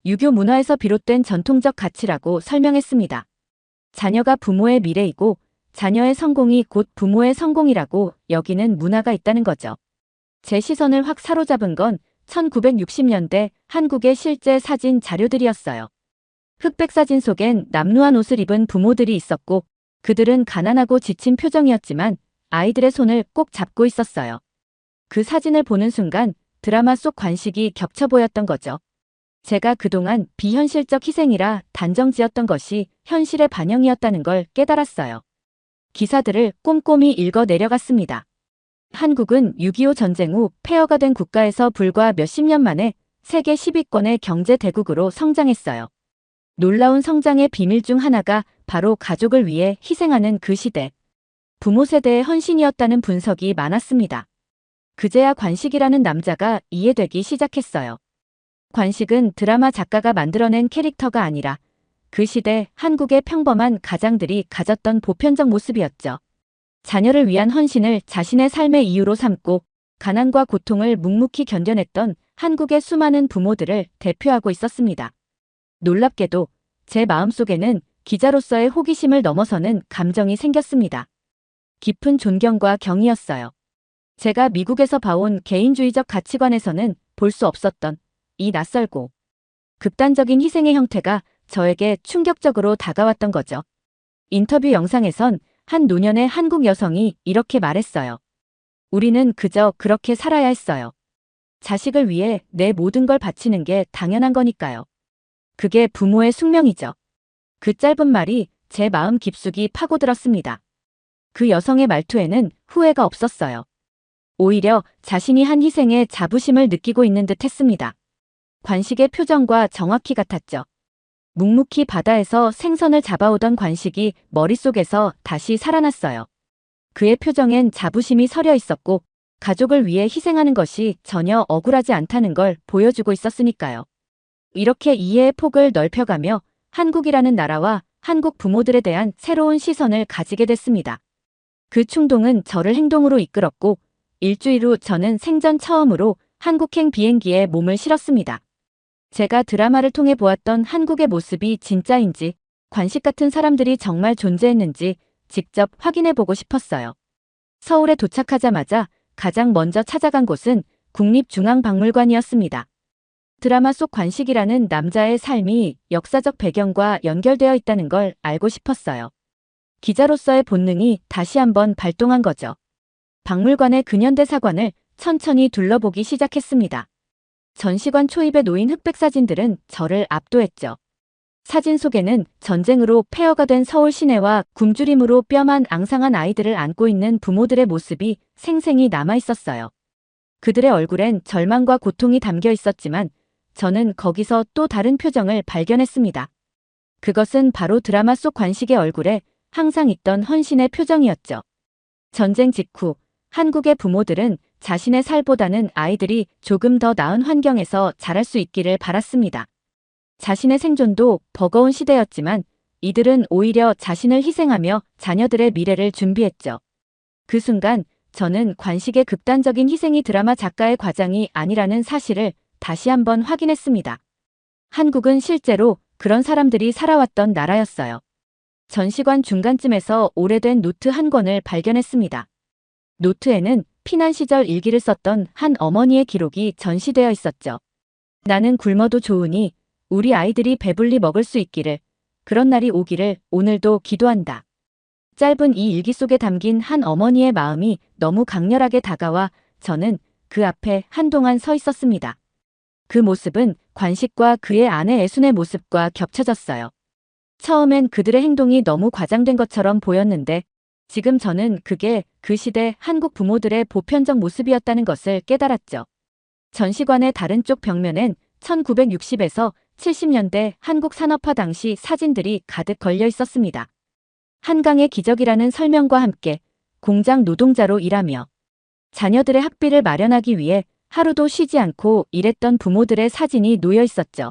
유교 문화에서 비롯된 전통적 가치라고 설명했습니다. 자녀가 부모의 미래이고 자녀의 성공이 곧 부모의 성공이라고 여기는 문화가 있다는 거죠. 제 시선을 확 사로잡은 건 1960년대 한국의 실제 사진 자료들이었어요. 흑백 사진 속엔 남루한 옷을 입은 부모들이 있었고 그들은 가난하고 지친 표정이었지만 아이들의 손을 꼭 잡고 있었어요. 그 사진을 보는 순간 드라마 속 관식이 겹쳐 보였던 거죠. 제가 그동안 비현실적 희생이라 단정지었던 것이 현실의 반영이었다는 걸 깨달았어요. 기사들을 꼼꼼히 읽어 내려갔습니다. 한국은 6.25 전쟁 후 폐허가 된 국가에서 불과 몇십 년 만에 세계 10위권의 경제 대국으로 성장했어요. 놀라운 성장의 비밀 중 하나가 바로 가족을 위해 희생하는 그 시대. 부모 세대의 헌신이었다는 분석이 많았습니다. 그제야 관식이라는 남자가 이해되기 시작했어요. 관식은 드라마 작가가 만들어낸 캐릭터가 아니라 그 시대 한국의 평범한 가장들이 가졌던 보편적 모습이었죠. 자녀를 위한 헌신을 자신의 삶의 이유로 삼고 가난과 고통을 묵묵히 견뎌냈던 한국의 수많은 부모들을 대표하고 있었습니다. 놀랍게도 제 마음속에는 기자로서의 호기심을 넘어서는 감정이 생겼습니다. 깊은 존경과 경이였어요. 제가 미국에서 봐온 개인주의적 가치관에서는 볼 수 없었던 이 낯설고 극단적인 희생의 형태가 저에게 충격적으로 다가왔던 거죠. 인터뷰 영상에선 한 노년의 한국 여성이 이렇게 말했어요. 우리는 그저 그렇게 살아야 했어요. 자식을 위해 내 모든 걸 바치는 게 당연한 거니까요. 그게 부모의 숙명이죠. 그 짧은 말이 제 마음 깊숙이 파고들었습니다. 그 여성의 말투에는 후회가 없었어요. 오히려 자신이 한 희생에 자부심을 느끼고 있는 듯 했습니다. 관식의 표정과 정확히 같았죠. 묵묵히 바다에서 생선을 잡아오던 관식이 머릿속에서 다시 살아났어요. 그의 표정엔 자부심이 서려 있었고 가족을 위해 희생하는 것이 전혀 억울하지 않다는 걸 보여주고 있었으니까요. 이렇게 이해의 폭을 넓혀가며 한국이라는 나라와 한국 부모들에 대한 새로운 시선을 가지게 됐습니다. 그 충동은 저를 행동으로 이끌었고 일주일 후 저는 생전 처음으로 한국행 비행기에 몸을 실었습니다. 제가 드라마를 통해 보았던 한국의 모습이 진짜인지 관식 같은 사람들이 정말 존재했는지 직접 확인해보고 싶었어요. 서울에 도착하자마자 가장 먼저 찾아간 곳은 국립중앙박물관이었습니다. 드라마 속 관식이라는 남자의 삶이 역사적 배경과 연결되어 있다는 걸 알고 싶었어요. 기자로서의 본능이 다시 한번 발동한 거죠. 박물관의 근현대 사관을 천천히 둘러보기 시작했습니다. 전시관 초입에 놓인 흑백 사진들은 저를 압도했죠. 사진 속에는 전쟁으로 폐허가 된 서울 시내와 굶주림으로 뼈만 앙상한 아이들을 안고 있는 부모들의 모습이 생생히 남아 있었어요. 그들의 얼굴엔 절망과 고통이 담겨 있었지만 저는 거기서 또 다른 표정을 발견했습니다. 그것은 바로 드라마 속 관식의 얼굴에 항상 있던 헌신의 표정이었죠. 전쟁 직후 한국의 부모들은 자신의 살보다는 아이들이 조금 더 나은 환경에서 자랄 수 있기를 바랐습니다. 자신의 생존도 버거운 시대였지만 이들은 오히려 자신을 희생하며 자녀들의 미래를 준비했죠. 그 순간 저는 관식의 극단적인 희생이 드라마 작가의 과장이 아니라는 사실을 다시 한번 확인했습니다. 한국은 실제로 그런 사람들이 살아왔던 나라였어요. 전시관 중간쯤에서 오래된 노트 한 권을 발견했습니다. 노트에는 피난 시절 일기를 썼던 한 어머니의 기록이 전시되어 있었죠. 나는 굶어도 좋으니 우리 아이들이 배불리 먹을 수 있기를, 그런 날이 오기를 오늘도 기도한다. 짧은 이 일기 속에 담긴 한 어머니의 마음이 너무 강렬하게 다가와 저는 그 앞에 한동안 서 있었습니다. 그 모습은 관식과 그의 아내 애순의 모습과 겹쳐졌어요. 처음엔 그들의 행동이 너무 과장된 것처럼 보였는데 지금 저는 그게 그 시대 한국 부모들의 보편적 모습이었다는 것을 깨달았죠. 전시관의 다른 쪽 벽면엔 1960에서 70년대 한국 산업화 당시 사진들이 가득 걸려 있었습니다. 한강의 기적이라는 설명과 함께 공장 노동자로 일하며 자녀들의 학비를 마련하기 위해 하루도 쉬지 않고 일했던 부모들의 사진이 놓여 있었죠.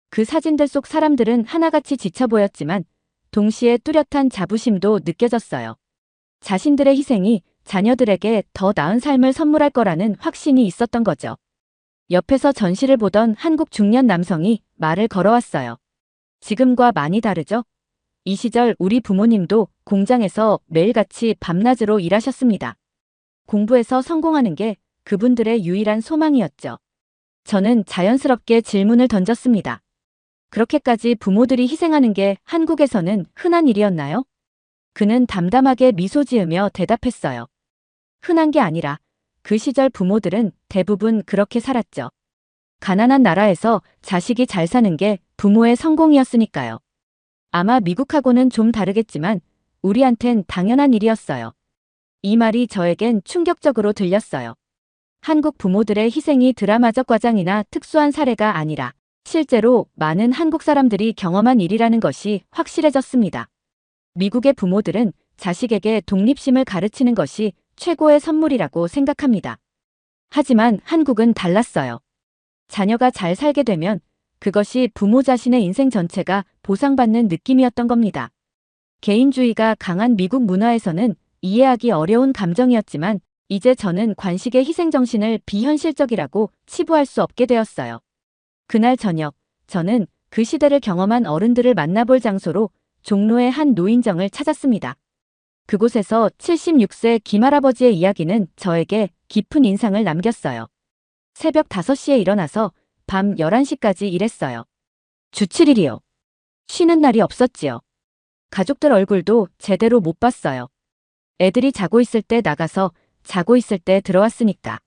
그 사진들 속 사람들은 하나같이 지쳐 보였지만 동시에 뚜렷한 자부심도 느껴졌어요. 자신들의 희생이 자녀들에게 더 나은 삶을 선물할 거라는 확신이 있었던 거죠. 옆에서 전시를 보던 한국 중년 남성이 말을 걸어왔어요. 지금과 많이 다르죠? 이 시절 우리 부모님도 공장에서 매일같이 밤낮으로 일하셨습니다. 공부해서 성공하는 게 그분들의 유일한 소망이었죠. 저는 자연스럽게 질문을 던졌습니다. 그렇게까지 부모들이 희생하는 게 한국에서는 흔한 일이었나요? 그는 담담하게 미소 지으며 대답했어요. 흔한 게 아니라 그 시절 부모들은 대부분 그렇게 살았죠. 가난한 나라에서 자식이 잘 사는 게 부모의 성공이었으니까요. 아마 미국하고는 좀 다르겠지만 우리한텐 당연한 일이었어요. 이 말이 저에겐 충격적으로 들렸어요. 한국 부모들의 희생이 드라마적 과장이나 특수한 사례가 아니라 실제로 많은 한국 사람들이 경험한 일이라는 것이 확실해졌습니다. 미국의 부모들은 자식에게 독립심을 가르치는 것이 최고의 선물이라고 생각합니다. 하지만 한국은 달랐어요. 자녀가 잘 살게 되면 그것이 부모 자신의 인생 전체가 보상받는 느낌이었던 겁니다. 개인주의가 강한 미국 문화에서는 이해하기 어려운 감정이었지만 이제 저는 관식의 희생정신을 비현실적이라고 치부할 수 없게 되었어요. 그날 저녁, 저는 그 시대를 경험한 어른들을 만나볼 장소로 종로의 한 노인정을 찾았습니다. 그곳에서 76세 김할아버지의 이야기는 저에게 깊은 인상을 남겼어요. 새벽 5시에 일어나서 밤 11시까지 일했어요. 주 7일이요. 쉬는 날이 없었지요. 가족들 얼굴도 제대로 못 봤어요. 애들이 자고 있을 때 나가서 자고 있을 때 들어왔으니까.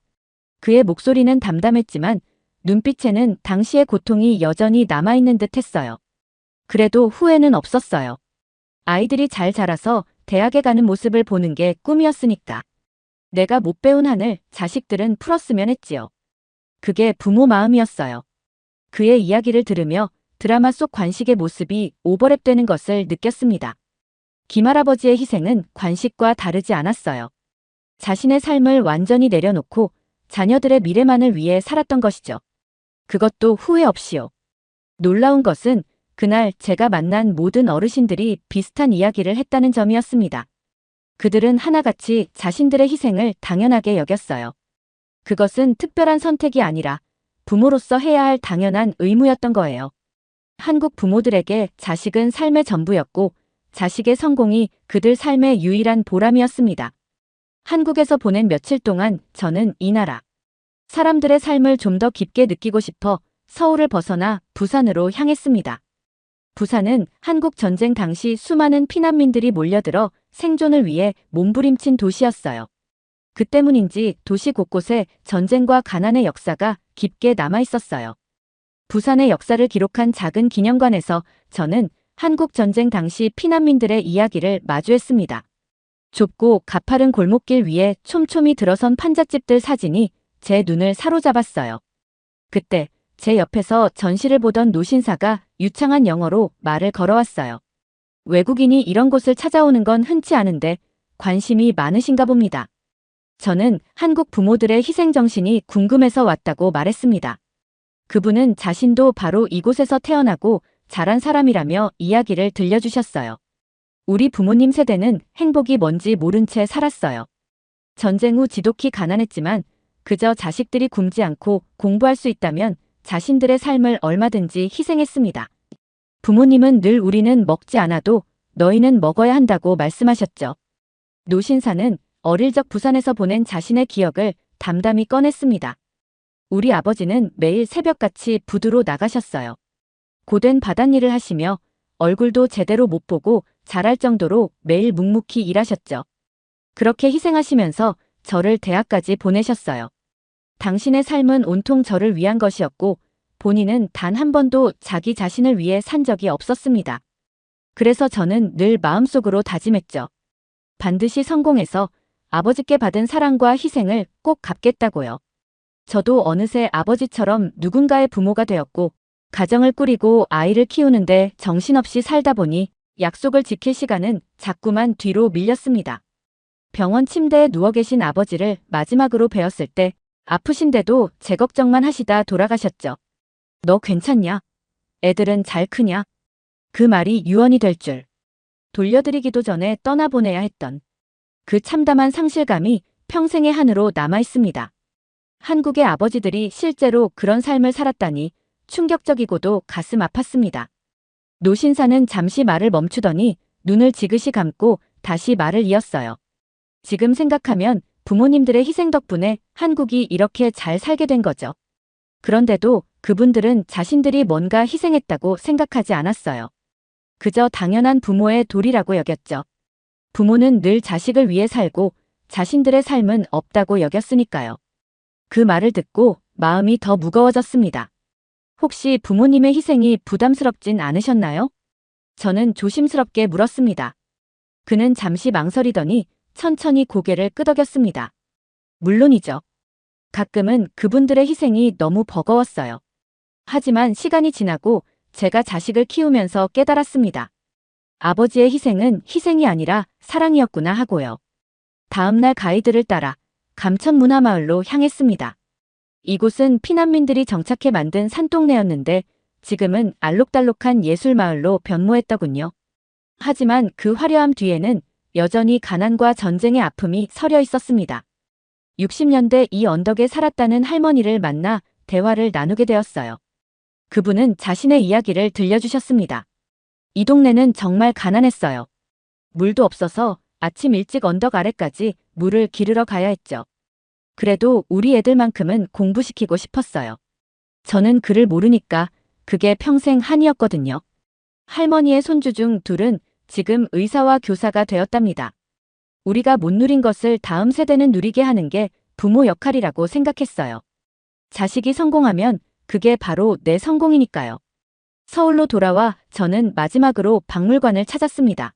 그의 목소리는 담담했지만 눈빛에는 당시의 고통이 여전히 남아있는 듯 했어요. 그래도 후회는 없었어요. 아이들이 잘 자라서 대학에 가는 모습을 보는 게 꿈이었으니까. 내가 못 배운 한을 자식들은 풀었으면 했지요. 그게 부모 마음이었어요. 그의 이야기를 들으며 드라마 속 관식의 모습이 오버랩되는 것을 느꼈습니다. 김할아버지의 희생은 관식과 다르지 않았어요. 자신의 삶을 완전히 내려놓고 자녀들의 미래만을 위해 살았던 것이죠. 그것도 후회 없이요. 놀라운 것은 그날 제가 만난 모든 어르신들이 비슷한 이야기를 했다는 점이었습니다. 그들은 하나같이 자신들의 희생을 당연하게 여겼어요. 그것은 특별한 선택이 아니라 부모로서 해야 할 당연한 의무였던 거예요. 한국 부모들에게 자식은 삶의 전부였고 자식의 성공이 그들 삶의 유일한 보람이었습니다. 한국에서 보낸 며칠 동안 저는 이 나라 사람들의 삶을 좀 더 깊게 느끼고 싶어 서울을 벗어나 부산으로 향했습니다. 부산은 한국 전쟁 당시 수많은 피난민들이 몰려들어 생존을 위해 몸부림친 도시였어요. 그 때문인지 도시 곳곳에 전쟁과 가난의 역사가 깊게 남아 있었어요. 부산의 역사를 기록한 작은 기념관에서 저는 한국 전쟁 당시 피난민들의 이야기를 마주했습니다. 좁고 가파른 골목길 위에 촘촘히 들어선 판잣집들 사진이 제 눈을 사로잡았어요. 그때 제 옆에서 전시를 보던 노신사가 유창한 영어로 말을 걸어왔어요. 외국인이 이런 곳을 찾아오는 건 흔치 않은데 관심이 많으신가 봅니다. 저는 한국 부모들의 희생정신이 궁금해서 왔다고 말했습니다. 그분은 자신도 바로 이곳에서 태어나고 자란 사람이라며 이야기를 들려주셨어요. 우리 부모님 세대는 행복이 뭔지 모른 채 살았어요. 전쟁 후 지독히 가난했지만 그저 자식들이 굶지 않고 공부할 수 있다면 자신들의 삶을 얼마든지 희생했습니다. 부모님은 늘 우리는 먹지 않아도 너희는 먹어야 한다고 말씀하셨죠. 노신사는 어릴 적 부산에서 보낸 자신의 기억을 담담히 꺼냈습니다. 우리 아버지는 매일 새벽같이 부두로 나가셨어요. 고된 바닷일을 하시며 얼굴도 제대로 못 보고 자랄 정도로 매일 묵묵히 일하셨죠. 그렇게 희생하시면서 저를 대학까지 보내셨어요. 당신의 삶은 온통 저를 위한 것이었고 본인은 단 한 번도 자기 자신을 위해 산 적이 없었습니다. 그래서 저는 늘 마음속으로 다짐했죠. 반드시 성공해서 아버지께 받은 사랑과 희생을 꼭 갚겠다고요. 저도 어느새 아버지처럼 누군가의 부모가 되었고 가정을 꾸리고 아이를 키우는데 정신없이 살다 보니 약속을 지킬 시간은 자꾸만 뒤로 밀렸습니다. 병원 침대에 누워 계신 아버지를 마지막으로 뵈었을 때 아프신데도 제 걱정만 하시다 돌아가셨죠. 너 괜찮냐? 애들은 잘 크냐? 그 말이 유언이 될 줄. 돌려드리기도 전에 떠나보내야 했던 그 참담한 상실감이 평생의 한으로 남아있습니다. 한국의 아버지들이 실제로 그런 삶을 살았다니 충격적이고도 가슴 아팠습니다. 노신사는 잠시 말을 멈추더니 눈을 지그시 감고 다시 말을 이었어요. 지금 생각하면 부모님들의 희생 덕분에 한국이 이렇게 잘 살게 된 거죠. 그런데도 그분들은 자신들이 뭔가 희생했다고 생각하지 않았어요. 그저 당연한 부모의 도리라고 여겼죠. 부모는 늘 자식을 위해 살고 자신들의 삶은 없다고 여겼으니까요. 그 말을 듣고 마음이 더 무거워졌습니다. 혹시 부모님의 희생이 부담스럽진 않으셨나요? 저는 조심스럽게 물었습니다. 그는 잠시 망설이더니 천천히 고개를 끄덕였습니다. 물론이죠. 가끔은 그분들의 희생이 너무 버거웠어요. 하지만 시간이 지나고 제가 자식을 키우면서 깨달았습니다. 아버지의 희생은 희생이 아니라 사랑이었구나 하고요. 다음날 가이드를 따라 감천문화마을로 향했습니다. 이곳은 피난민들이 정착해 만든 산동네였는데 지금은 알록달록한 예술마을로 변모했더군요. 하지만 그 화려함 뒤에는 여전히 가난과 전쟁의 아픔이 서려 있었습니다. 60년대 이 언덕에 살았다는 할머니를 만나 대화를 나누게 되었어요. 그분은 자신의 이야기를 들려주셨습니다. 이 동네는 정말 가난했어요. 물도 없어서 아침 일찍 언덕 아래까지 물을 기르러 가야 했죠. 그래도 우리 애들만큼은 공부시키고 싶었어요. 저는 글을 모르니까 그게 평생 한이었거든요. 할머니의 손주 중 둘은 지금 의사와 교사가 되었답니다. 우리가 못 누린 것을 다음 세대는 누리게 하는 게 부모 역할이라고 생각했어요. 자식이 성공하면 그게 바로 내 성공이니까요. 서울로 돌아와 저는 마지막으로 박물관을 찾았습니다.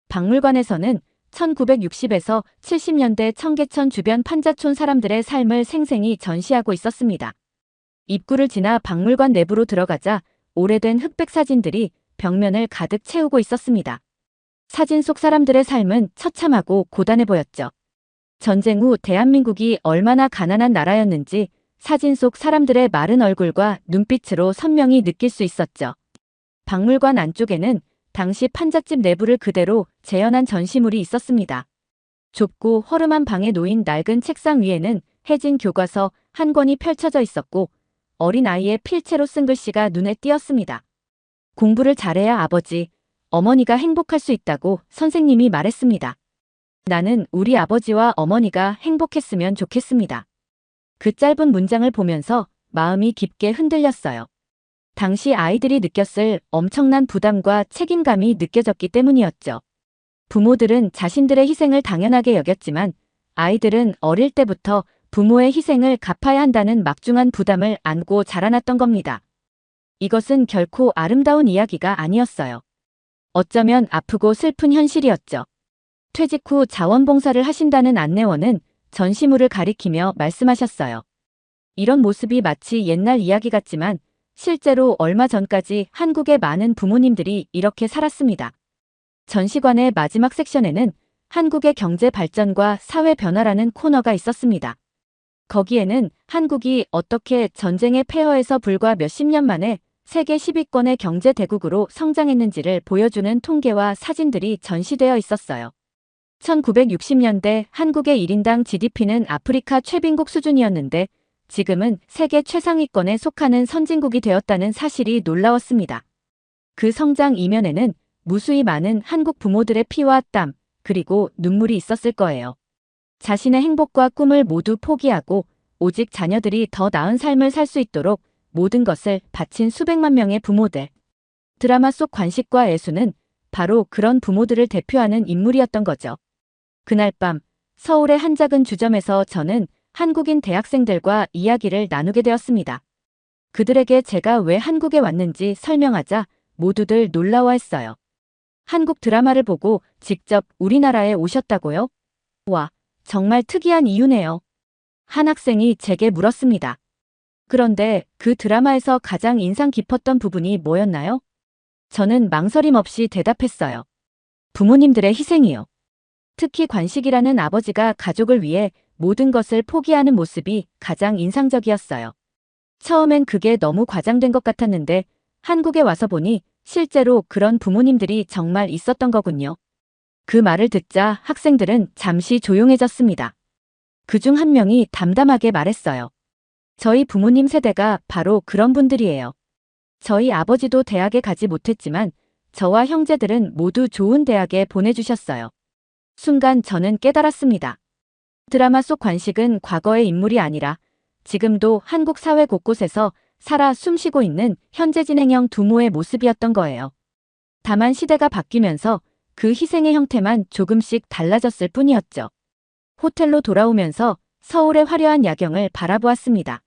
박물관에서는 1960에서 70년대 청계천 주변 판자촌 사람들의 삶을 생생히 전시하고 있었습니다. 입구를 지나 박물관 내부로 들어가자 오래된 흑백 사진들이 벽면을 가득 채우고 있었습니다. 사진 속 사람들의 삶은 처참하고 고단해 보였죠. 전쟁 후 대한민국이 얼마나 가난한 나라였는지 사진 속 사람들의 마른 얼굴과 눈빛으로 선명히 느낄 수 있었죠. 박물관 안쪽에는 당시 판잣집 내부를 그대로 재현한 전시물이 있었습니다. 좁고 허름한 방에 놓인 낡은 책상 위에는 해진 교과서 한 권이 펼쳐져 있었고 어린 아이의 필체로 쓴 글씨가 눈에 띄었습니다. 공부를 잘해야 아버지, 어머니가 행복할 수 있다고 선생님이 말했습니다. 나는 우리 아버지와 어머니가 행복했으면 좋겠습니다. 그 짧은 문장을 보면서 마음이 깊게 흔들렸어요. 당시 아이들이 느꼈을 엄청난 부담과 책임감이 느껴졌기 때문이었죠. 부모들은 자신들의 희생을 당연하게 여겼지만 아이들은 어릴 때부터 부모의 희생을 갚아야 한다는 막중한 부담을 안고 자라났던 겁니다. 이것은 결코 아름다운 이야기가 아니었어요. 어쩌면 아프고 슬픈 현실이었죠. 퇴직 후 자원봉사를 하신다는 안내원은 전시물을 가리키며 말씀하셨어요. 이런 모습이 마치 옛날 이야기 같지만 실제로 얼마 전까지 한국의 많은 부모님들이 이렇게 살았습니다. 전시관의 마지막 섹션에는 한국의 경제 발전과 사회 변화라는 코너가 있었습니다. 거기에는 한국이 어떻게 전쟁의 폐허에서 불과 몇십 년 만에 세계 10위권의 경제 대국으로 성장했는지를 보여주는 통계와 사진들이 전시되어 있었어요. 1960년대 한국의 1인당 GDP는 아프리카 최빈국 수준이었는데 지금은 세계 최상위권에 속하는 선진국이 되었다는 사실이 놀라웠습니다. 그 성장 이면에는 무수히 많은 한국 부모들의 피와 땀, 그리고 눈물이 있었을 거예요. 자신의 행복과 꿈을 모두 포기하고 오직 자녀들이 더 나은 삶을 살 수 있도록 모든 것을 바친 수백만 명의 부모들. 드라마 속 관식과 애수는 바로 그런 부모들을 대표하는 인물이었던 거죠. 그날 밤 서울의 한 작은 주점에서 저는 한국인 대학생들과 이야기를 나누게 되었습니다. 그들에게 제가 왜 한국에 왔는지 설명하자 모두들 놀라워했어요. 한국 드라마를 보고 직접 우리나라에 오셨다고요? 와, 정말 특이한 이유네요. 한 학생이 제게 물었습니다. 그런데 그 드라마에서 가장 인상 깊었던 부분이 뭐였나요? 저는 망설임 없이 대답했어요. 부모님들의 희생이요. 특히 관식이라는 아버지가 가족을 위해 모든 것을 포기하는 모습이 가장 인상적이었어요. 처음엔 그게 너무 과장된 것 같았는데 한국에 와서 보니 실제로 그런 부모님들이 정말 있었던 거군요. 그 말을 듣자 학생들은 잠시 조용해졌습니다. 그중 한 명이 담담하게 말했어요. 저희 부모님 세대가 바로 그런 분들이에요. 저희 아버지도 대학에 가지 못했지만 저와 형제들은 모두 좋은 대학에 보내주셨어요. 순간 저는 깨달았습니다. 드라마 속 관식은 과거의 인물이 아니라 지금도 한국 사회 곳곳에서 살아 숨쉬고 있는 현재 진행형 두모의 모습이었던 거예요. 다만 시대가 바뀌면서 그 희생의 형태만 조금씩 달라졌을 뿐이었죠. 호텔로 돌아오면서 서울의 화려한 야경을 바라보았습니다.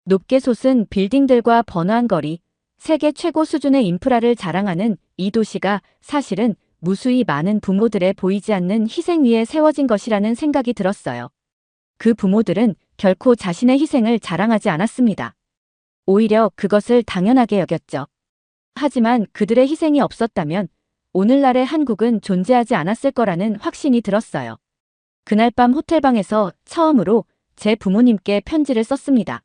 높게 솟은 빌딩들과 번화한 거리, 세계 최고 수준의 인프라를 자랑하는 이 도시가 사실은 무수히 많은 부모들의 보이지 않는 희생 위에 세워진 것이라는 생각이 들었어요. 그 부모들은 결코 자신의 희생을 자랑하지 않았습니다. 오히려 그것을 당연하게 여겼죠. 하지만 그들의 희생이 없었다면 오늘날의 한국은 존재하지 않았을 거라는 확신이 들었어요. 그날 밤 호텔방에서 처음으로 제 부모님께 편지를 썼습니다.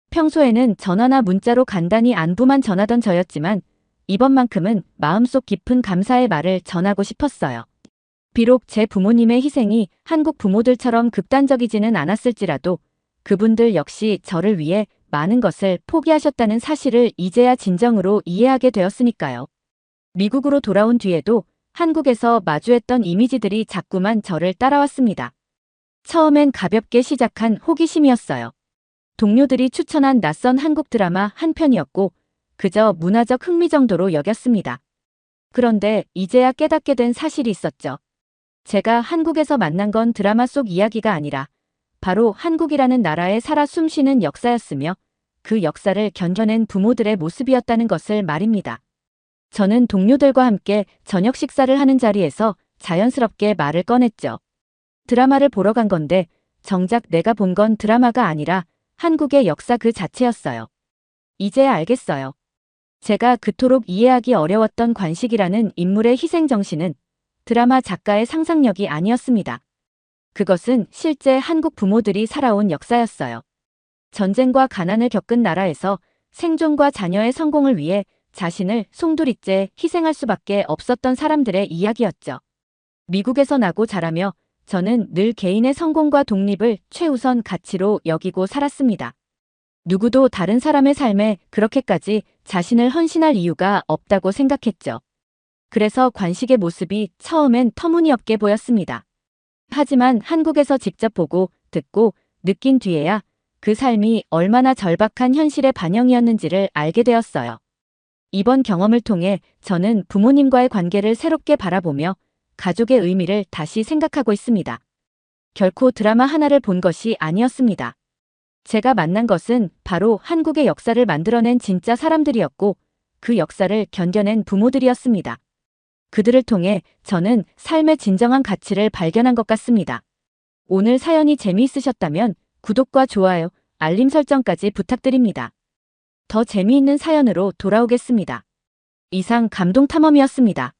평소에는 전화나 문자로 간단히 안부만 전하던 저였지만 이번만큼은 마음속 깊은 감사의 말을 전하고 싶었어요. 비록 제 부모님의 희생이 한국 부모들처럼 극단적이지는 않았을지라도 그분들 역시 저를 위해 많은 것을 포기하셨다는 사실을 이제야 진정으로 이해하게 되었으니까요. 미국으로 돌아온 뒤에도 한국에서 마주했던 이미지들이 자꾸만 저를 따라왔습니다. 처음엔 가볍게 시작한 호기심이었어요. 동료들이 추천한 낯선 한국 드라마 한 편이었고 그저 문화적 흥미 정도로 여겼습니다. 그런데 이제야 깨닫게 된 사실이 있었죠. 제가 한국에서 만난 건 드라마 속 이야기가 아니라 바로 한국이라는 나라에 살아 숨쉬는 역사였으며 그 역사를 견뎌낸 부모들의 모습이었다는 것을 말입니다. 저는 동료들과 함께 저녁 식사를 하는 자리에서 자연스럽게 말을 꺼냈죠. 드라마를 보러 간 건데 정작 내가 본 건 드라마가 아니라 한국의 역사 그 자체였어요. 이제야 알겠어요. 제가 그토록 이해하기 어려웠던 관식이라는 인물의 희생정신은 드라마 작가의 상상력이 아니었습니다. 그것은 실제 한국 부모들이 살아온 역사였어요. 전쟁과 가난을 겪은 나라에서 생존과 자녀의 성공을 위해 자신을 송두리째 희생할 수밖에 없었던 사람들의 이야기였죠. 미국에서 나고 자라며 저는 늘 개인의 성공과 독립을 최우선 가치로 여기고 살았습니다. 누구도 다른 사람의 삶에 그렇게까지 자신을 헌신할 이유가 없다고 생각했죠. 그래서 관식의 모습이 처음엔 터무니없게 보였습니다. 하지만 한국에서 직접 보고 듣고 느낀 뒤에야 그 삶이 얼마나 절박한 현실의 반영이었는지를 알게 되었어요. 이번 경험을 통해 저는 부모님과의 관계를 새롭게 바라보며 가족의 의미를 다시 생각하고 있습니다. 결코 드라마 하나를 본 것이 아니었습니다. 제가 만난 것은 바로 한국의 역사를 만들어낸 진짜 사람들이었고 그 역사를 견뎌낸 부모들이었습니다. 그들을 통해 저는 삶의 진정한 가치를 발견한 것 같습니다. 오늘 사연이 재미있으셨다면 구독과 좋아요, 알림 설정까지 부탁드립니다. 더 재미있는 사연으로 돌아오겠습니다. 이상 감동탐험이었습니다.